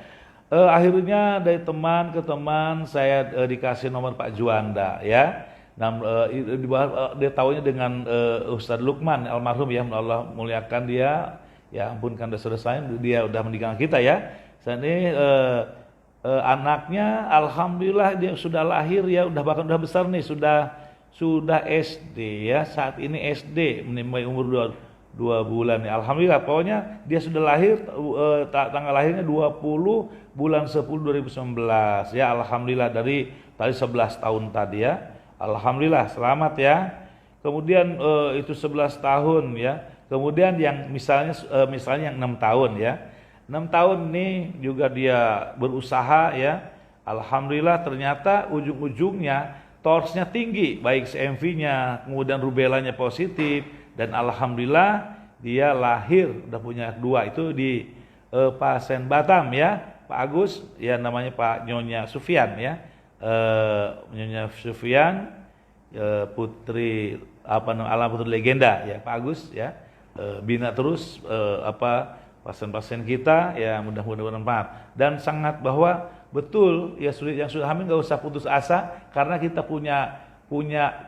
Akhirnya dari teman ke teman saya dikasih nomor Pak Juanda ya. Dan dia tahunya dengan Ustadz Lukman almarhum ya, Allah muliakan dia, ya ampunkan dosa-dosanya, dia udah meninggalkan kita ya. Saat ini anaknya alhamdulillah dia sudah lahir ya, bahkan udah besar nih, sudah SD ya, saat ini SD menimba umur 2 bulan ya. Alhamdulillah, pokoknya dia sudah lahir tanggal lahirnya 20 bulan 10 2019 ya. Alhamdulillah dari tadi 11 tahun tadi ya. Alhamdulillah selamat ya. Kemudian itu 11 tahun ya. Kemudian yang misalnya yang 6 tahun ya. 6 tahun ini juga dia berusaha ya. Alhamdulillah ternyata ujung-ujungnya torsnya tinggi, baik CMV-nya, kemudian rubelanya positif, dan alhamdulillah dia lahir udah punya 2 itu di pasien Batam ya, Pak Agus ya, namanya Pak Nyonya Sufian ya, Nyonya Sufian putri alam putri legenda ya Pak Agus ya, bina terus pasien-pasien kita ya, mudah-mudahan bermanfaat. Dan sangat bahwa betul ya, yang sudah hamil nggak usah putus asa, karena kita punya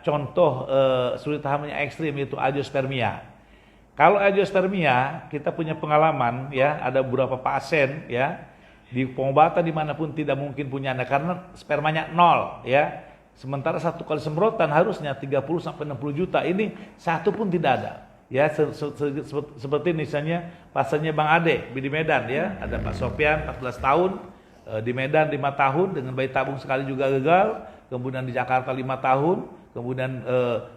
contoh sulit hamilnya ekstrim, itu agiospermia. Kalau agiospermia kita punya pengalaman ya, ada beberapa pasien ya di pengobatan dimanapun tidak mungkin punya anak karena spermanya 0 ya. Sementara 1 kali semprotan harusnya 30 sampai 60 juta, ini 1 pun tidak ada. Ya, seperti misalnya pasiennya Bang Ade di Medan ya, ada Pak Sofian 14 tahun di Medan 5 tahun dengan bayi tabung sekali juga gagal, kemudian di Jakarta 5 tahun, kemudian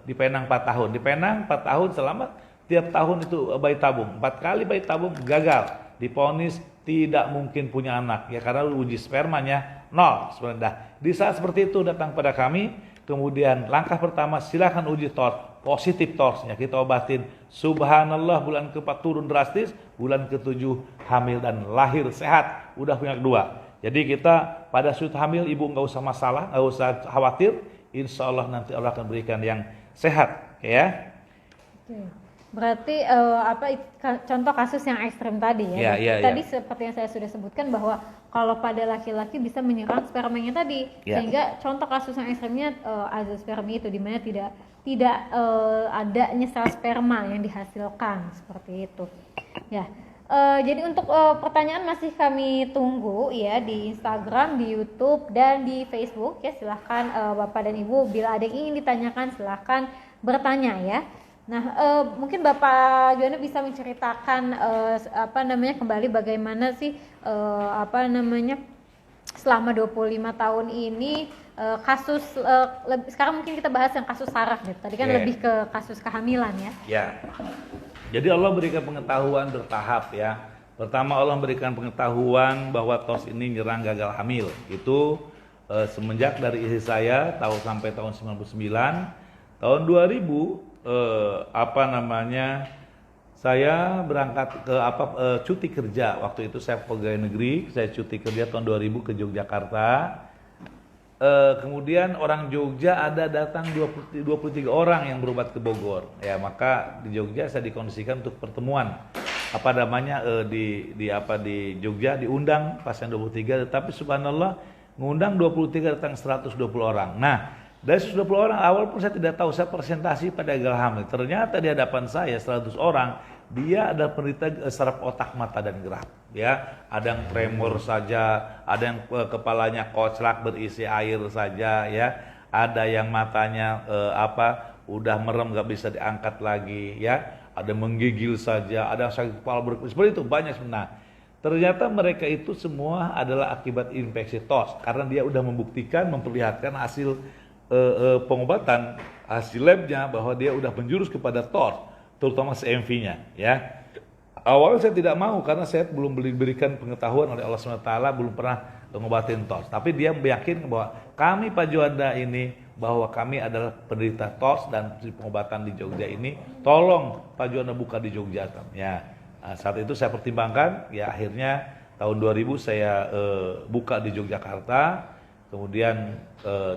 di Penang 4 tahun. Di Penang 4 tahun selamat, tiap tahun itu bayi tabung, 4 kali bayi tabung gagal, divonis tidak mungkin punya anak ya, karena uji spermanya 0 sebenarnya. Di saat seperti itu datang pada kami, kemudian langkah pertama silakan uji TORS, positif TORSnya kita obatin. Subhanallah, bulan ke-4 turun drastis, bulan ke-7 hamil dan lahir sehat, udah punya 2. Jadi kita pada saat hamil ibu nggak usah masalah, nggak usah khawatir, insya Allah nanti Allah akan berikan yang sehat ya. Berarti contoh kasus yang ekstrem tadi ya. Tadi seperti yang saya sudah sebutkan bahwa kalau pada laki-laki bisa menyerang spermanya tadi, sehingga contoh kasus yang ekstremnya azoospermia itu, dimana tidak adanya sel sperma yang dihasilkan seperti itu. Ya. Jadi untuk pertanyaan masih kami tunggu ya di Instagram, di YouTube dan di Facebook ya. Silahkan Bapak dan Ibu bila ada yang ingin ditanyakan silahkan bertanya ya. Nah, mungkin Bapak Juanda bisa menceritakan kembali bagaimana sih selama 25 tahun ini kasus sekarang mungkin kita bahas yang kasus saraf deh. Tadi kan lebih ke kasus kehamilan ya. Ya. Jadi Allah berikan pengetahuan bertahap ya. Pertama Allah berikan pengetahuan bahwa TORS ini nyerang gagal hamil. Itu semenjak dari istri saya sampai tahun 99, tahun 2000 saya berangkat ke cuti kerja. Waktu itu saya pegawai negeri, saya cuti kerja tahun 2000 ke Yogyakarta. Kemudian orang Jogja ada datang 23 orang yang berobat ke Bogor. Ya, maka di Jogja saya dikondisikan untuk pertemuan di Jogja diundang pasien 23, tetapi subhanallah ngundang 23 datang 120 orang. Nah, dari 120 orang awal pun saya tidak tahu, saya presentasi pada gagal hamil. Ternyata di hadapan saya 100 orang, dia ada penderita saraf otak, mata dan gerak. Ya, ada yang tremor saja, ada yang kepalanya koclak berisi air saja, ya. Ada yang matanya udah merem nggak bisa diangkat lagi, ya. Ada menggigil saja, ada yang sakit kepala seperti itu banyak sebenarnya. Ternyata mereka itu semua adalah akibat infeksi TORS karena dia udah membuktikan, memperlihatkan hasil pengobatan, hasil labnya bahwa dia udah menjurus kepada TORS, terutama CMV-nya ya. Awalnya saya tidak mau karena saya belum diberikan pengetahuan oleh Allah SWT, belum pernah mengobatin TORS. Tapi dia meyakinkan bahwa kami Pak Juanda ini, bahwa kami adalah penderita TORS dan pengobatan di Jogja ini, tolong Pak Juanda buka di Jogja ya. Nah, saat itu saya pertimbangkan, ya akhirnya tahun 2000 saya buka di Yogyakarta. Kemudian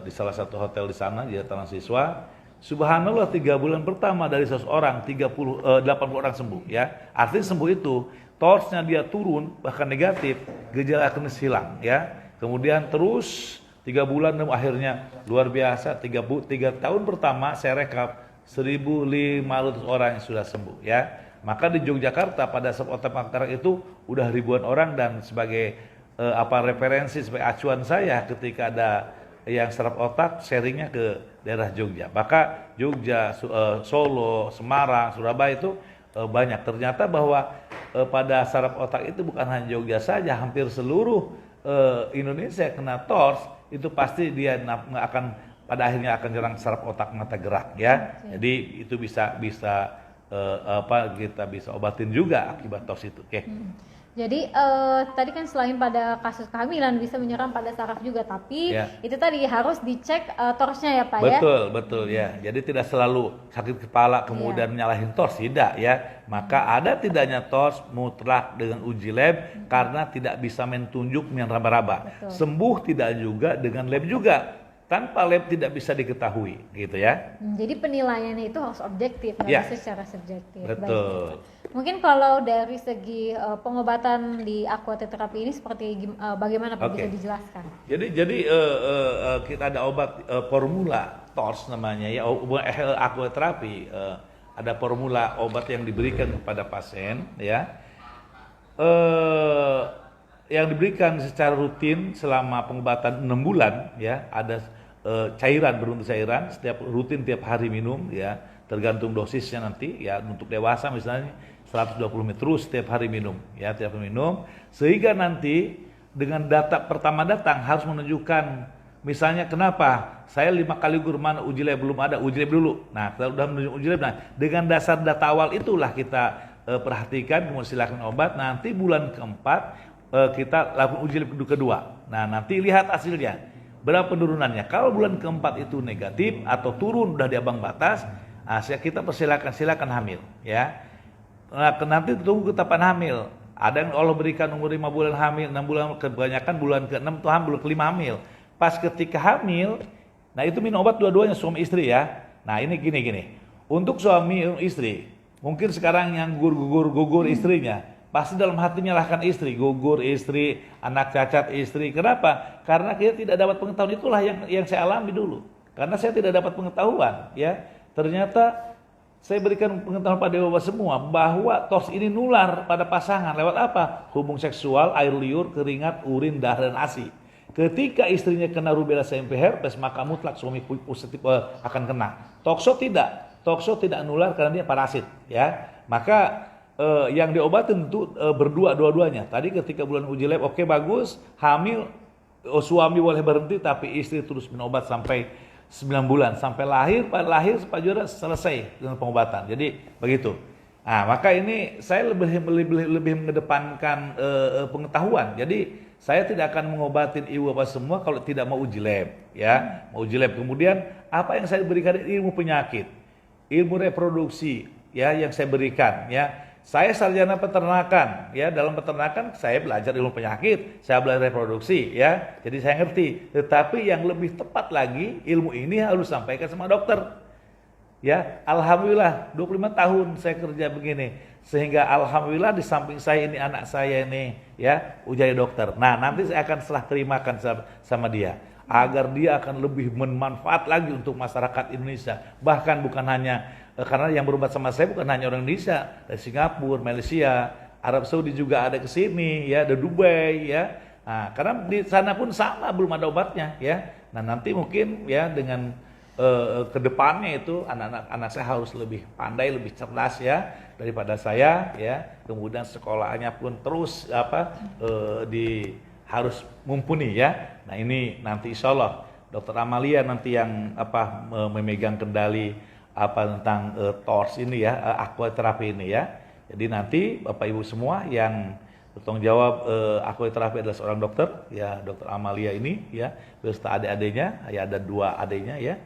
di salah satu hotel di sana di Tanah Siswa, subhanallah 3 bulan pertama dari 100 orang 80 orang sembuh ya. Artinya sembuh itu torsnya dia turun bahkan negatif, gejala klinis hilang ya. Kemudian terus 3 bulan dan akhirnya luar biasa 3 tahun pertama saya rekap 1.500 orang yang sudah sembuh ya. Maka di Yogyakarta pada saat otak katarak itu udah ribuan orang, dan sebagai referensi sebagai acuan saya ketika ada yang saraf otak, sharingnya ke daerah Jogja. Maka Jogja, Solo, Semarang, Surabaya itu banyak. Ternyata bahwa pada saraf otak itu bukan hanya Jogja saja, hampir seluruh Indonesia kena TORS itu pasti dia akan pada akhirnya akan nyerang saraf otak mata gerak ya. Jadi itu bisa kita bisa obatin juga akibat TORS itu. Oke. Jadi tadi kan selain pada kasus kehamilan bisa menyerang pada saraf juga, tapi itu tadi harus dicek torsnya ya Pak ya? Betul ya. Jadi tidak selalu sakit kepala kemudian menyalahin tors, tidak ya. Maka ada tidaknya tors mutlak dengan uji lab karena tidak bisa main tunjuk main raba-raba. Sembuh tidak juga dengan lab juga. Tanpa lab tidak bisa diketahui gitu ya. Jadi penilaiannya itu harus objektif, nggak bisa secara subjektif. Betul. Baik. Mungkin kalau dari segi pengobatan di aquaterapi ini seperti bagaimana Pak, bisa dijelaskan? Jadi kita ada obat formula TORS namanya ya, aquaterapi. Ada formula obat yang diberikan kepada pasien ya. Yang diberikan secara rutin selama pengobatan 6 bulan ya, ada cairan berbentuk cairan rutin tiap hari minum ya, tergantung dosisnya nanti ya. Untuk dewasa misalnya 120 ml terus setiap hari minum ya, tiap hari minum, sehingga nanti dengan data pertama datang harus menunjukkan misalnya kenapa saya 5 kali mana uji lab belum ada, uji lab dulu. Nah kalau sudah menunjuk uji lab, nah dengan dasar data awal itulah kita perhatikan, kemudian silakan obat. Nanti bulan keempat kita lakukan uji lab kedua. Nah nanti lihat hasilnya berapa penurunannya. Kalau bulan keempat itu negatif atau turun udah di ambang batas, kita silakan hamil ya. Nah nanti tunggu ketapan hamil. Ada yang Allah berikan umur 5 bulan hamil, 6 bulan, kebanyakan bulan ke-6 tuh hamil, bulan ke-5 hamil. Pas ketika hamil, nah itu minum obat dua-duanya suami istri ya. Nah ini gini. Untuk suami istri, mungkin sekarang yang gugur istrinya, pasti dalam hati menyalahkan istri, gugur istri, anak cacat istri. Kenapa? Karena kita tidak dapat pengetahuan. Itulah yang saya alami dulu. Karena saya tidak dapat pengetahuan, ya. Ternyata saya berikan pengetahuan pada bapak semua bahwa TORS ini nular pada pasangan lewat apa? Hubungan seksual, air liur, keringat, urin, darah dan ASI. Ketika istrinya kena rubella CMV herpes, maka mutlak suami positif akan kena. Tokso tidak nular karena dia parasit, ya. Maka yang diobatin itu dua-duanya. Tadi ketika bulan uji lab oke, bagus, hamil, suami boleh berhenti, tapi istri terus minum obat sampai 9 bulan sampai lahir. Pada lahir Pak Juara selesai dengan pengobatan. Jadi begitu. Nah, maka ini saya lebih mengedepankan pengetahuan. Jadi saya tidak akan mengobatin ibu bapak semua kalau tidak mau uji lab, ya. Mau uji lab. Kemudian apa yang saya berikan, ilmu penyakit, ilmu reproduksi, ya, yang saya berikan, ya. Saya sarjana peternakan, ya. Dalam peternakan saya belajar ilmu penyakit, saya belajar reproduksi, ya. Jadi saya ngerti. Tetapi yang lebih tepat lagi, ilmu ini harus sampaikan sama dokter. Ya, alhamdulillah 25 tahun saya kerja begini, sehingga alhamdulillah di samping saya ini anak saya ini, ya, ujian dokter. Nah, nanti saya akan serah terimakan sama dia agar dia akan lebih bermanfaat lagi untuk masyarakat Indonesia. Bahkan bukan hanya karena yang berobat sama saya bukan hanya orang Indonesia, dari Singapura, Malaysia, Arab Saudi juga ada ke sini, ya, dari Dubai, ya. Nah, karena di sana pun sama, belum ada obatnya, ya. Nah, nanti mungkin ya dengan kedepannya itu anak-anak saya harus lebih pandai, lebih cerdas, ya, daripada saya, ya. Kemudian sekolahnya pun terus harus mumpuni, ya. Nah, ini nanti insya Allah Dr. Amalia nanti yang memegang kendali tentang TORS ini, ya, aquaterapi ini, ya. Jadi nanti Bapak Ibu semua yang bertanggung jawab aquaterapi adalah seorang dokter, ya, Dr. Amalia ini, ya, beserta adik-adiknya, ya, ada 2 adiknya, ya.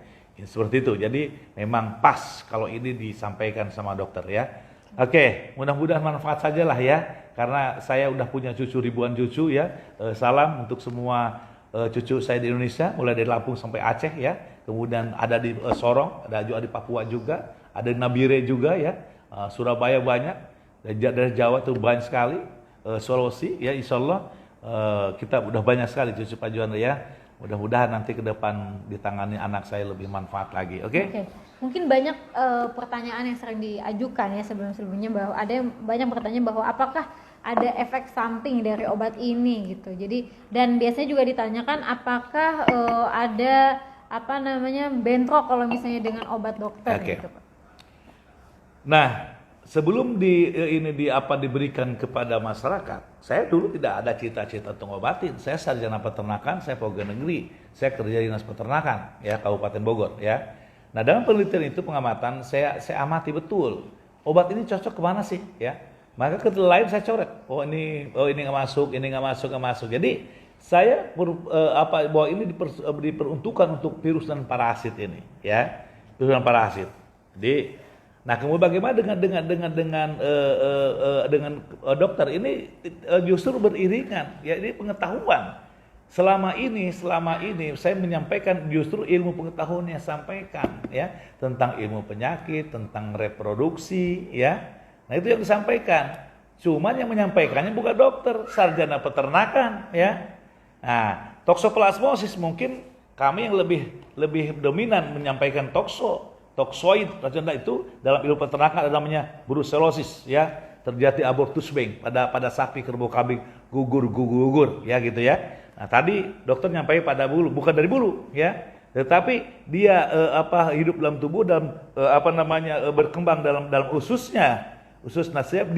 Seperti itu. Jadi memang pas kalau ini disampaikan sama dokter, ya. Oke, mudah-mudahan manfaat sajalah, ya. Karena saya udah punya cucu, ribuan cucu, ya. Salam untuk semua cucu saya di Indonesia, mulai dari Lampung sampai Aceh, ya. Kemudian ada di Sorong, ada juga di Papua juga, ada di Nabire juga, ya. Surabaya banyak. Dari Jawa itu banyak sekali, Sulawesi ya insya Allah kita udah banyak sekali cucu Pak Juanda ya. Mudah-mudahan nanti ke depan ditangani anak saya lebih manfaat lagi, oke? Oke. Mungkin banyak pertanyaan yang sering diajukan ya sebelum-sebelumnya, bahwa ada yang banyak bertanya bahwa apakah ada efek samping dari obat ini gitu. Jadi dan biasanya juga ditanyakan apakah ada bentrok kalau misalnya dengan obat dokter gitu Pak. Nah, sebelum diberikan kepada masyarakat, saya dulu tidak ada cita-cita untuk ngobatin. Saya sarjana peternakan, saya pegawai negeri, saya kerja di Dinas Peternakan ya Kabupaten Bogor ya. Nah, dalam penelitian itu pengamatan saya amati betul obat ini cocok kemana sih ya. Maka ketika lain saya coret, ini nggak masuk. Jadi saya bahwa ini diperuntukkan untuk virus dan parasit ini ya, virus dan parasit. Jadi nah, kemudian bagaimana dengan dokter ini justru beriringan ya, ini pengetahuan. Selama ini saya menyampaikan justru ilmu pengetahuan yang sampaikan ya, tentang ilmu penyakit, tentang reproduksi ya. Nah, itu yang disampaikan. Cuman yang menyampaikannya bukan dokter, sarjana peternakan ya. Nah, toksoplasmosis mungkin kami yang lebih dominan menyampaikan toksoid racun itu dalam ilmu peternakan ada namanya brucellosis ya, terjadi abortus wing pada sapi, kerbau, kambing gugur ya gitu ya. Nah, tadi dokter nyampai pada bulu, bukan dari bulu ya, tetapi dia hidup dalam tubuh berkembang dalam usus nasiap,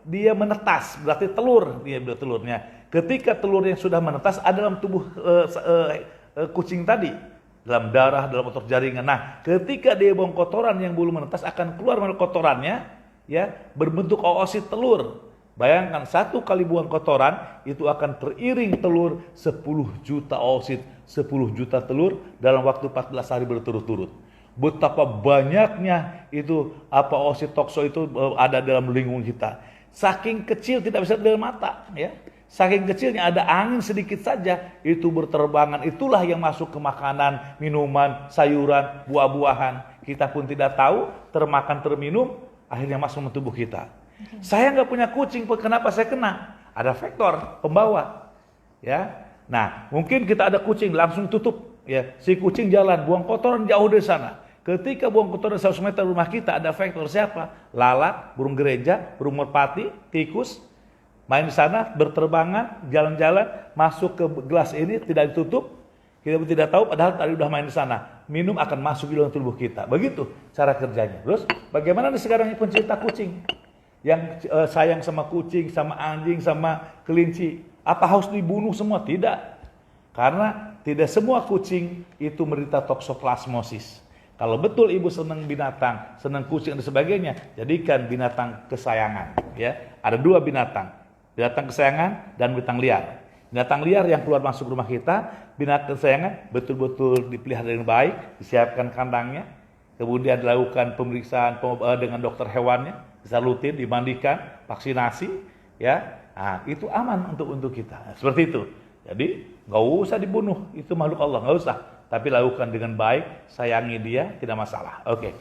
dia menetas, berarti telurnya. Ketika telur yang sudah menetas ada dalam tubuh kucing tadi, dalam darah, dalam otot jaringan. Nah, ketika dia buang kotoran yang belum menetas, akan keluar melalui kotorannya ya, berbentuk oosit telur. Bayangkan 1 kali buang kotoran itu akan teriring telur 10 juta oosit, 10 juta telur dalam waktu 14 hari berturut-turut. Betapa banyaknya itu oosit tokso itu ada dalam lingkungan kita. Saking kecil tidak bisa dilihat mata ya. Saking kecilnya ada angin sedikit saja itu berterbangan. Itulah yang masuk ke makanan, minuman, sayuran, buah-buahan. Kita pun tidak tahu, termakan, terminum, akhirnya masuk ke tubuh kita. Saya nggak punya kucing, kenapa saya kena? Ada faktor pembawa. Ya, nah mungkin kita ada kucing langsung tutup. Ya, si kucing jalan buang kotoran jauh dari sana. Ketika buang kotoran 100 meter rumah kita, ada faktor siapa? Lalat, burung gereja, burung merpati, tikus. Main di sana, berterbangan, jalan-jalan, masuk ke gelas ini tidak ditutup. Kita pun tidak tahu, padahal tadi udah main di sana. Minum akan masuk di dalam tubuh kita. Begitu cara kerjanya. Terus bagaimana sekarang pencinta kucing? Yang sayang sama kucing, sama anjing, sama kelinci. Apa harus dibunuh semua? Tidak. Karena tidak semua kucing itu menderita toksoplasmosis. Kalau betul ibu senang binatang, senang kucing dan sebagainya, jadikan binatang kesayangan. Ya, ada 2 binatang. Binatang kesayangan dan binatang liar. Binatang liar yang keluar masuk rumah kita, binatang kesayangan betul-betul dipelihara dengan baik, disiapkan kandangnya, kemudian dilakukan pemeriksaan dengan dokter hewannya, bisa rutin, dimandikan, vaksinasi, ya. Nah, itu aman untuk kita. Nah, seperti itu. Jadi nggak usah dibunuh, itu makhluk Allah, nggak usah. Tapi lakukan dengan baik, sayangi dia, tidak masalah. Oke,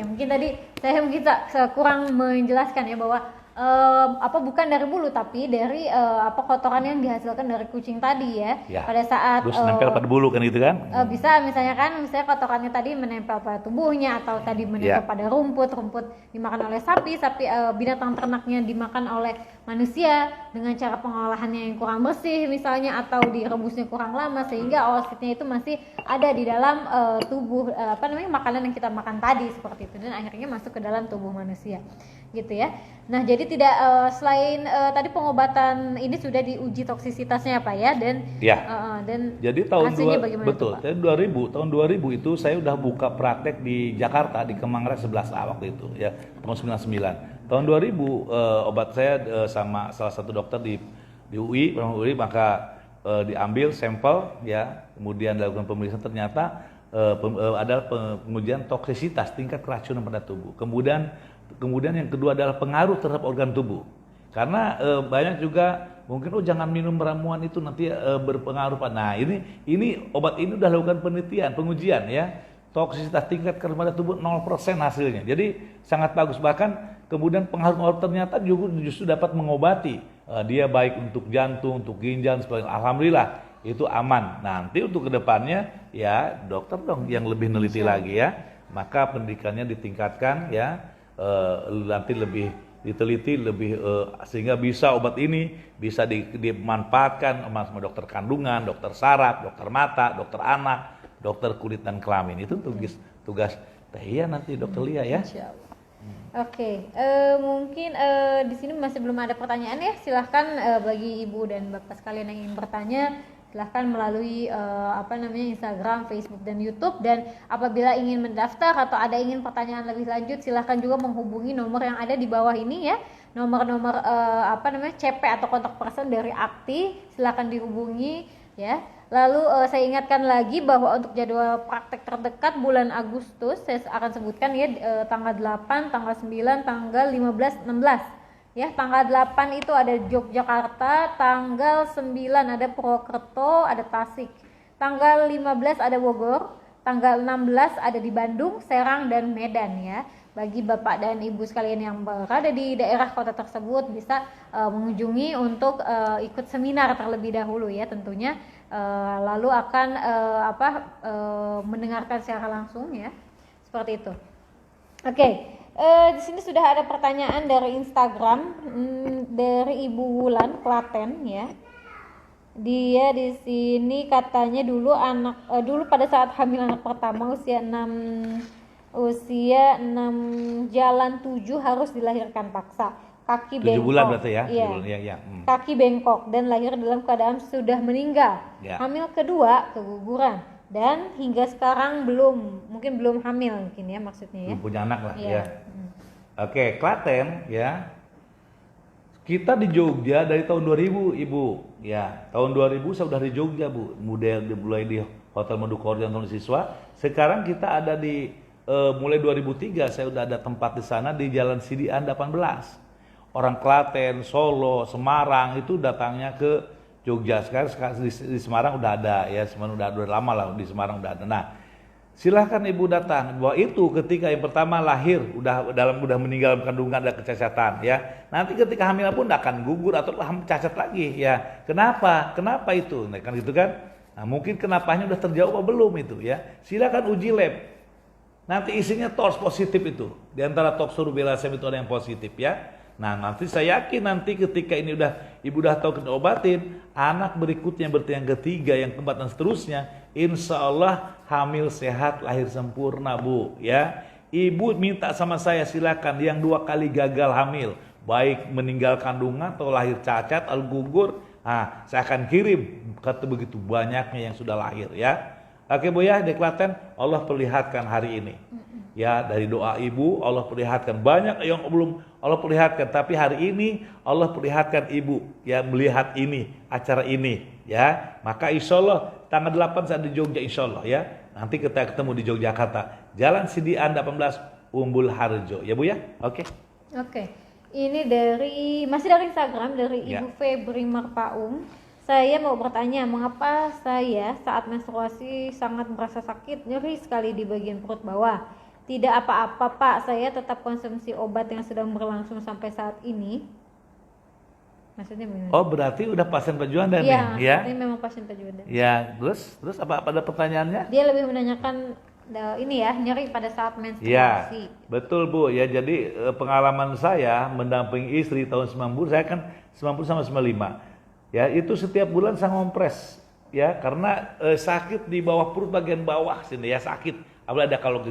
mungkin tadi saya kurang menjelaskan ya bahwa bukan dari bulu tapi dari kotoran yang dihasilkan dari kucing tadi ya. Pada saat terus nempel pada bulu kan gitu kan? Bisa misalnya kotorannya tadi menempel pada tubuhnya atau tadi menempel pada rumput dimakan oleh sapi, binatang ternaknya dimakan oleh manusia dengan cara pengolahannya yang kurang bersih misalnya, atau direbusnya kurang lama sehingga oositnya itu masih ada di dalam tubuh makanan yang kita makan tadi seperti itu, dan akhirnya masuk ke dalam tubuh manusia gitu ya. Nah, jadi tidak selain tadi pengobatan ini sudah diuji toksisitasnya Pak ya, dan jadi tahun hasilnya bagaimana? Betul. Tahun 2000 itu saya udah buka praktek di Jakarta di Kemangra 11A waktu itu ya, tahun 99. Tahun 2000 obat saya sama salah satu dokter di UI, maka diambil sampel ya, kemudian dilakukan pemeriksaan, ternyata ada pengujian toksisitas, tingkat keracunan pada tubuh. Kemudian yang kedua adalah pengaruh terhadap organ tubuh. Karena banyak juga mungkin jangan minum ramuan itu nanti berpengaruh. Nah, ini obat ini udah lakukan penelitian, pengujian ya. Toksisitas tingkat keracunan pada tubuh 0% hasilnya. Jadi sangat bagus, bahkan kemudian pengaruh ternyata juga justru dapat mengobati. Dia baik untuk jantung, untuk ginjal, sebagainya. Alhamdulillah itu aman. Nanti untuk kedepannya ya dokter dong yang lebih neliti lagi ya. Maka pendidikannya ditingkatkan ya, nanti lebih diteliti lebih sehingga bisa obat ini bisa dimanfaatkan sama dokter kandungan, dokter saraf, dokter mata, dokter anak, dokter kulit dan kelamin. Itu tugas Teh Iya nanti dokter Lia ya. Insya Allah. Oke, mungkin di sini masih belum ada pertanyaan ya. Silahkan bagi ibu dan bapak sekalian yang ingin bertanya, silahkan melalui Instagram, Facebook dan YouTube. Dan apabila ingin mendaftar atau ada ingin pertanyaan lebih lanjut, silahkan juga menghubungi nomor yang ada di bawah ini ya. Nomor CP atau kontak person dari Akti, silahkan dihubungi ya. Lalu saya ingatkan lagi bahwa untuk jadwal praktek terdekat bulan Agustus saya akan sebutkan ya, tanggal 8, tanggal 9, tanggal 15, 16. Ya, tanggal 8 itu ada Yogyakarta, tanggal 9 ada Purwokerto, ada Tasik. Tanggal 15 ada Bogor, tanggal 16 ada di Bandung, Serang dan Medan ya. Bagi Bapak dan Ibu sekalian yang berada di daerah kota tersebut bisa mengunjungi untuk ikut seminar terlebih dahulu ya tentunya. Lalu akan mendengarkan secara langsung ya. Seperti itu. Oke. Di sini sudah ada pertanyaan dari Instagram dari Ibu Wulan Klaten ya. Dia di sini katanya dulu pada saat hamil anak pertama usia 6 jalan 7 harus dilahirkan paksa. Kaki 7 bengkok. bulan berarti ya? Iya. 7 bulan, ya. Kaki bengkok dan lahir dalam keadaan sudah meninggal. Ya. Hamil kedua keguguran dan hingga sekarang mungkin belum hamil mungkin ya maksudnya ya. Belum punya anak lah Iya. ya. Oke, Klaten ya. Kita di Jogja dari tahun 2000, Ibu. Ya, tahun 2000 saya udah di Jogja, Bu. Mulai di Hotel Medukori untuk siswa. Sekarang kita ada di mulai 2003 saya udah ada tempat di sana di Jalan Sidian 18. Orang Klaten, Solo, Semarang itu datangnya ke Jogja. Sekarang di Semarang udah ada ya, Semarang udah lama lah di Semarang udah ada. Nah, silahkan Ibu datang. Bahwa itu ketika yang pertama lahir udah meninggal kandungan ada kecacatan ya. Nanti ketika hamil pun akan gugur atau cacat lagi ya. Kenapa? Kenapa itu? Nah, kan gitu kan? Nah, mungkin kenapanya udah terjawab apa belum itu ya. Silakan uji lab. Nanti isinya TORS positif itu. Di antara toxo rubella itu ada yang positif ya. Nah, nanti saya yakin nanti ketika ini Ibu udah tahu kita obatin, anak berikutnya berarti yang ketiga, yang keempat dan seterusnya, insya Allah hamil sehat, lahir sempurna, Bu ya. Ibu minta sama saya silakan yang 2 kali gagal hamil, baik meninggal kandungan atau lahir cacat atau gugur, nah, saya akan kirim kata begitu banyaknya yang sudah lahir ya. Oke Bu ya, di Klaten Allah perlihatkan hari ini. Ya, dari doa Ibu Allah perlihatkan, banyak yang belum Allah perlihatkan, tapi hari ini Allah perlihatkan Ibu ya melihat ini, acara ini ya. Maka insya Allah tanggal 8 saya di Jogja insya Allah ya. Nanti kita ketemu di Yogyakarta, Jalan Sidian 18 Umbul Harjo ya Bu ya. Oke. Ini masih dari Instagram dari Ibu Febri Marpaum. Saya mau bertanya, mengapa saya saat menstruasi sangat merasa sakit, nyeri sekali di bagian perut bawah? Tidak apa-apa Pak, saya tetap konsumsi obat yang sedang berlangsung sampai saat ini. Maksudnya gimana? Oh, berarti udah pasien Pak Juanda nih ya? Iya, memang pasien Pak Juanda. Ya, terus apa ada pertanyaannya? Dia lebih menanyakan ini ya, nyeri pada saat menstruasi. Ya, betul Bu. Ya, jadi pengalaman saya mendampingi istri tahun 90, saya kan 90 sama 95. Ya, itu setiap bulan saya ngompres ya, karena sakit di bawah perut bagian bawah sini ya, sakit. Apalagi ada kalau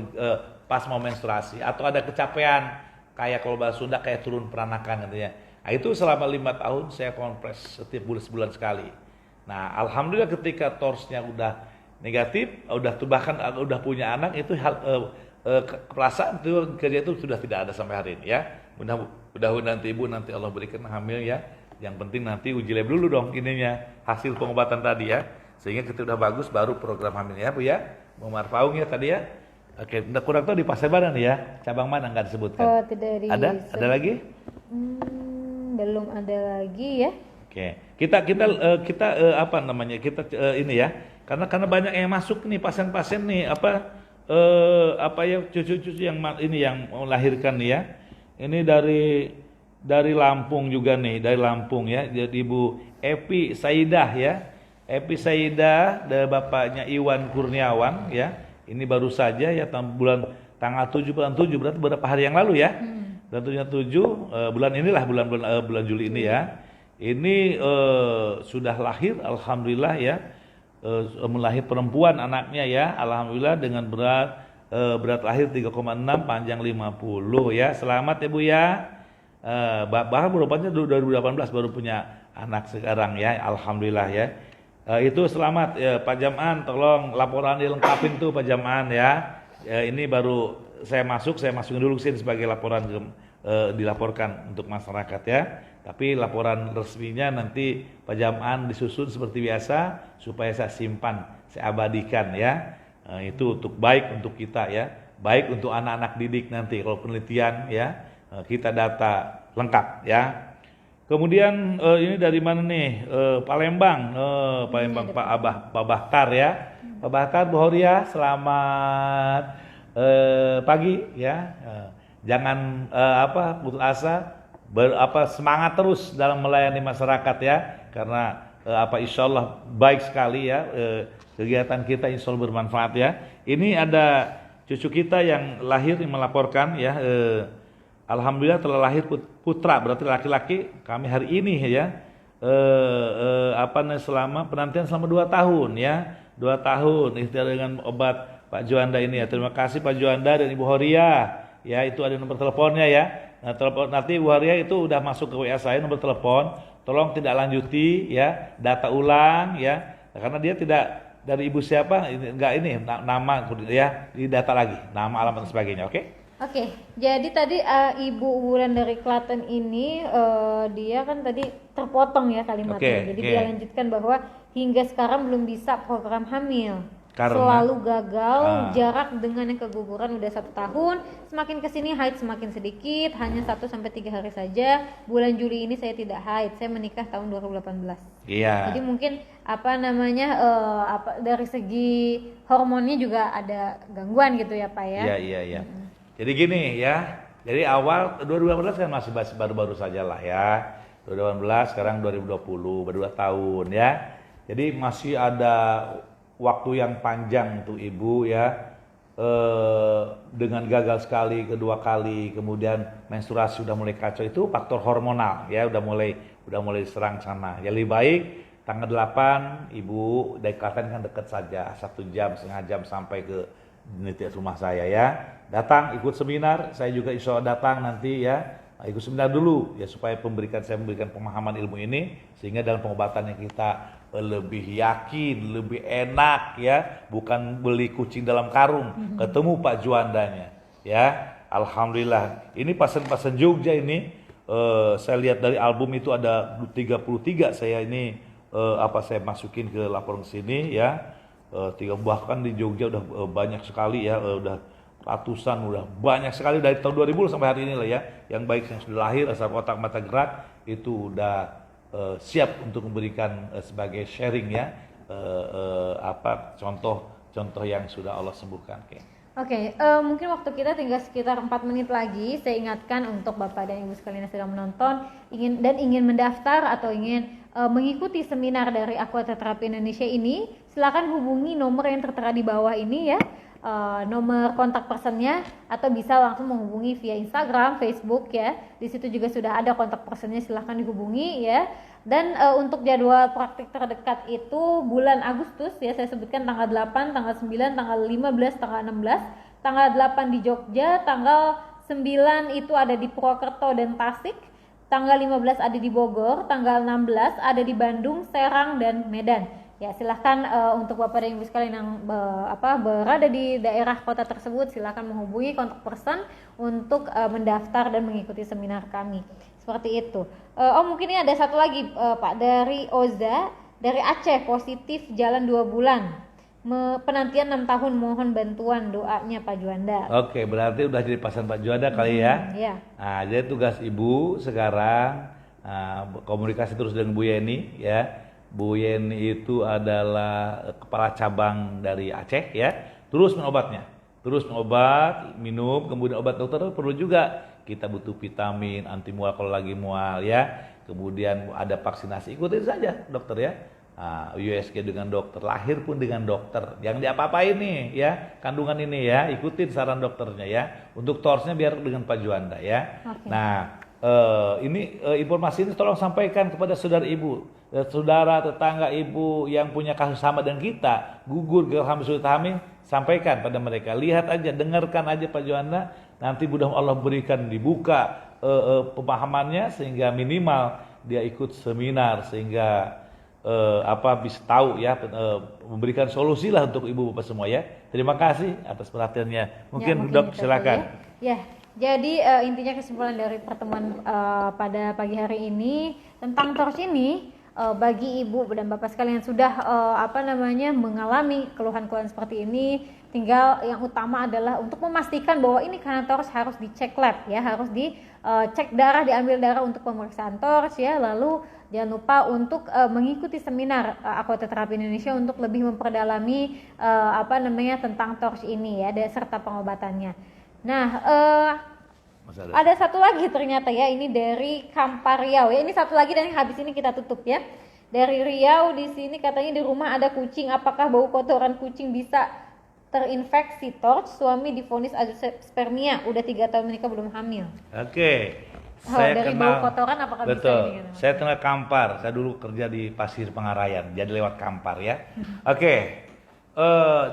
pas mau menstruasi atau ada kecapean kayak kalau bahasa Sunda kayak turun peranakan gitu ya. Nah, itu selama 5 tahun saya kompres setiap sebulan sekali. Nah, alhamdulillah ketika torsnya udah negatif, bahkan udah punya anak, itu perasaan itu kerja itu sudah tidak ada sampai hari ini ya. Mudah-mudahan nanti Ibu nanti Allah berikan hamil ya. Yang penting nanti uji lab dulu dong ininya, hasil pengobatan tadi ya. Sehingga kita udah bagus baru program hamil ya Bu ya. Mau Marpaung ya tadi ya. Oke, kurang tahu di Pasar Baran ya. Cabang mana nggak disebutkan? Oh, tidak ada? Ada lagi? Belum ada lagi ya. Oke. Kita apa namanya? Ini ya. Karena banyak yang masuk nih pasien-pasien nih cucu-cucu yang ini yang melahirkan nih ya. Ini dari Lampung juga nih, dari Lampung ya. Jadi Ibu Epi Saidah ya. Epi Saidah dari bapaknya Iwan Kurniawan ya. Ini baru saja ya tanggal 7 bulan 7 berarti beberapa hari yang lalu ya. Dan 7 bulan inilah bulan Juli ini ya. Ini sudah lahir alhamdulillah ya. Melahir perempuan anaknya ya. Alhamdulillah dengan berat lahir 3,6, panjang 50 ya. Selamat ya Bu ya. Bahkan berobatnya 2018 baru punya anak sekarang ya. Alhamdulillah ya. Itu selamat ya, Pak Jam'an, tolong laporan dilengkapin tuh Pak Jam'an ya. Ini baru saya masukin dulu sini sebagai laporan dilaporkan untuk masyarakat ya. Tapi laporan resminya nanti Pak Jam'an disusun seperti biasa supaya saya simpan, saya abadikan ya. Itu baik untuk kita ya, baik untuk anak-anak didik nanti kalau penelitian ya, kita data lengkap ya. Kemudian ini dari mana nih? Palembang, Palembang Pak Bahtar ya. Pak Bahtar, Bu Horia, selamat pagi ya. Jangan putus asa, semangat terus dalam melayani masyarakat ya. Karena insya Allah baik sekali ya kegiatan kita, insya Allah bermanfaat ya. Ini ada cucu kita yang lahir yang melaporkan ya. Alhamdulillah telah lahir putra, berarti laki-laki. Kami hari ini ya selama penantian selama 2 tahun ya. 2 tahun ikhtiar dengan obat Pak Juanda ini ya. Terima kasih Pak Juanda dan Ibu Horia. Ya, itu ada nomor teleponnya ya. Nah, telepon nanti Ibu Horia itu udah masuk ke WA saya nomor telepon. Tolong tidak lanjuti ya, data ulang ya. Karena dia tidak dari ibu siapa, nama ya, di data lagi, nama, alamat dan sebagainya, oke? Oke, jadi tadi Ibu Wulan dari Klaten ini dia kan tadi terpotong ya kalimatnya. Jadi dia lanjutkan bahwa hingga sekarang belum bisa program hamil. Karena selalu gagal, jarak dengan yang keguguran udah 1 tahun. Semakin kesini haid semakin sedikit, hanya 1-3 hari saja. Bulan Juli ini saya tidak haid, saya menikah tahun 2018. Iya. Jadi mungkin dari segi hormonnya juga ada gangguan gitu ya Pak ya. Iya. Jadi gini ya, jadi awal 2018 kan masih baru-baru saja lah ya. 2018 sekarang 2020, baru 2 tahun ya. Jadi masih ada waktu yang panjang untuk ibu ya. Dengan gagal sekali, kedua kali, kemudian menstruasi udah mulai kacau, itu faktor hormonal ya, udah mulai serang sana. Ya lebih baik tanggal 8 ibu dari Klaten kan dekat saja, 1 jam, setengah jam sampai ke rumah saya ya. Datang ikut seminar, saya juga insya Allah datang nanti ya. Ikut seminar dulu ya supaya saya memberikan pemahaman ilmu ini sehingga dalam pengobatan yang kita lebih yakin, lebih enak ya, bukan beli kucing dalam karung, ketemu Pak Juandanya ya. Alhamdulillah. Ini pasien-pasien Jogja ini saya lihat dari album itu ada 33 saya ini saya masukin ke laporan sini ya. Bahkan di Jogja udah banyak sekali ya, udah ratusan, udah banyak sekali dari tahun 2000 sampai hari ini lah ya. Yang baik yang sudah lahir asal otak mata gerak itu udah siap untuk memberikan sebagai sharing ya, contoh yang sudah Allah sembuhkan. Oke, mungkin waktu kita tinggal sekitar 4 menit lagi. Saya ingatkan untuk Bapak dan Ibu sekalian yang sedang menonton ingin mendaftar atau ingin mengikuti seminar dari Aquater Terapi Indonesia ini, silakan hubungi nomor yang tertera di bawah ini ya. Nomor kontak personnya, atau bisa langsung menghubungi via Instagram, Facebook ya. Di situ juga sudah ada kontak personnya, silahkan dihubungi ya. Dan untuk jadwal praktik terdekat itu bulan Agustus ya, saya sebutkan tanggal 8, tanggal 9, tanggal 15, tanggal 16. Tanggal 8 di Jogja, tanggal 9 itu ada di Purwokerto dan Tasik. Tanggal 15 ada di Bogor, tanggal 16 ada di Bandung, Serang dan Medan. Ya, silahkan untuk Bapak dan Ibu sekalian yang berada di daerah kota tersebut, silahkan menghubungi kontak person untuk mendaftar dan mengikuti seminar kami. Seperti itu. Mungkin ini ada satu lagi Pak, dari Oza, dari Aceh, positif jalan 2 bulan. Penantian 6 tahun, mohon bantuan doanya Pak Juanda. Oke, berarti udah jadi pasien Pak Juanda kali ya. Iya. Nah, jadi tugas Ibu sekarang komunikasi terus dengan Bu Yeni ya. Bu Yeni itu adalah kepala cabang dari Aceh ya. Terus minum obat, minum, kemudian obat dokter perlu juga kita butuh vitamin, anti mual kalau lagi mual ya. Kemudian ada vaksinasi, ikutin saja dokter ya. USG dengan dokter, lahir pun dengan dokter. Yang diapa-apain nih ya, kandungan ini ya, ikutin saran dokternya ya. Untuk torsnya biar dengan Pak Juanda ya. Okay. Nah, ini informasi ini tolong sampaikan kepada saudara ibu, saudara tetangga ibu yang punya kasus sama dengan kita, gugur hamil sulit hamil, sampaikan pada mereka. Lihat aja, dengarkan aja Pak Juanda. Nanti mudah Allah berikan dibuka pemahamannya sehingga minimal dia ikut seminar sehingga bisa tahu ya, memberikan solusi lah untuk ibu bapak semua ya. Terima kasih atas perhatiannya. Mungkin Dok silakan. Ya, jadi intinya kesimpulan dari pertemuan pada pagi hari ini tentang TORCH ini, bagi ibu dan bapak sekalian sudah mengalami keluhan-keluhan seperti ini, tinggal yang utama adalah untuk memastikan bahwa ini karena TORCH harus dicek lab ya, harus dicek darah, diambil darah untuk pemeriksaan TORCH ya. Lalu jangan lupa untuk mengikuti seminar Aquated Therapy Indonesia untuk lebih memperdalami tentang TORCH ini ya, serta pengobatannya. Nah, ada satu lagi ternyata ya, ini dari Kampar Riau ya. Ini satu lagi dan habis ini kita tutup ya. Dari Riau di sini katanya di rumah ada kucing, apakah bau kotoran kucing bisa terinfeksi TORCH? Suami divonis azoospermia, udah 3 tahun menikah belum hamil. Oke. Saya dari bau kotoran apakah betul, bisa ini? saya kenal Kampar. Saya dulu kerja di Pasir Pengarayan, jadi lewat Kampar ya. Oke.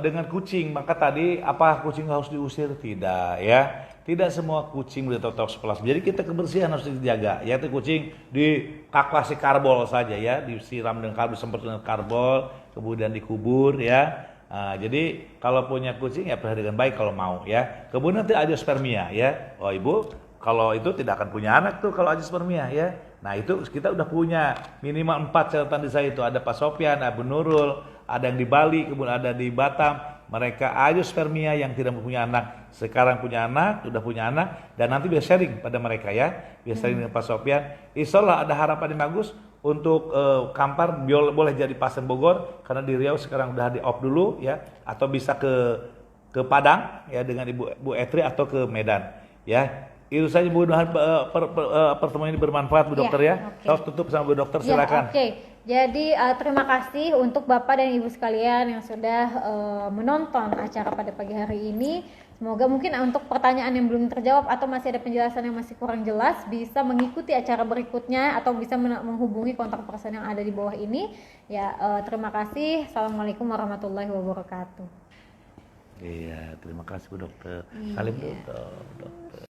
Dengan kucing, maka tadi apa kucing harus diusir? Tidak ya. Tidak semua kucing boleh toksoplasma. Jadi kita kebersihan harus dijaga. Ya, itu kucing dikasih karbol saja ya, disiram dengan karbol, semprot dengan karbol, kemudian dikubur ya. Jadi kalau punya kucing ya perhatikan baik kalau mau ya. Kemudian nanti azoospermia ya. Oh ibu, kalau itu tidak akan punya anak tuh kalau azoospermia ya. Nah itu kita udah punya minimal 4 catatan di saya itu. Ada Pak Sofyan, ada Bu Nurul, ada yang di Bali, kemudian ada di Batam. Mereka azoospermia yang tidak punya anak, sekarang punya anak, sudah punya anak, dan nanti biar sharing pada mereka ya, biar sharing dengan Pak Sofyan. Insyaallah ada harapan yang bagus untuk Kampar boleh jadi pasien Bogor, karena di Riau sekarang udah di off dulu ya, atau bisa ke Padang ya dengan Ibu Etri atau ke Medan ya. Itu saja mudah-mudahan pertemuan ini bermanfaat Bu Dokter ya. Okay. Tutup sama Bu Dokter silakan. Oke. Jadi terima kasih untuk Bapak dan Ibu sekalian yang sudah menonton acara pada pagi hari ini. Semoga mungkin untuk pertanyaan yang belum terjawab atau masih ada penjelasan yang masih kurang jelas bisa mengikuti acara berikutnya atau bisa menghubungi kontak person yang ada di bawah ini. Ya, terima kasih. Assalamualaikum warahmatullahi wabarakatuh. Iya, terima kasih Bu Dokter. Salim dulu, Dokter.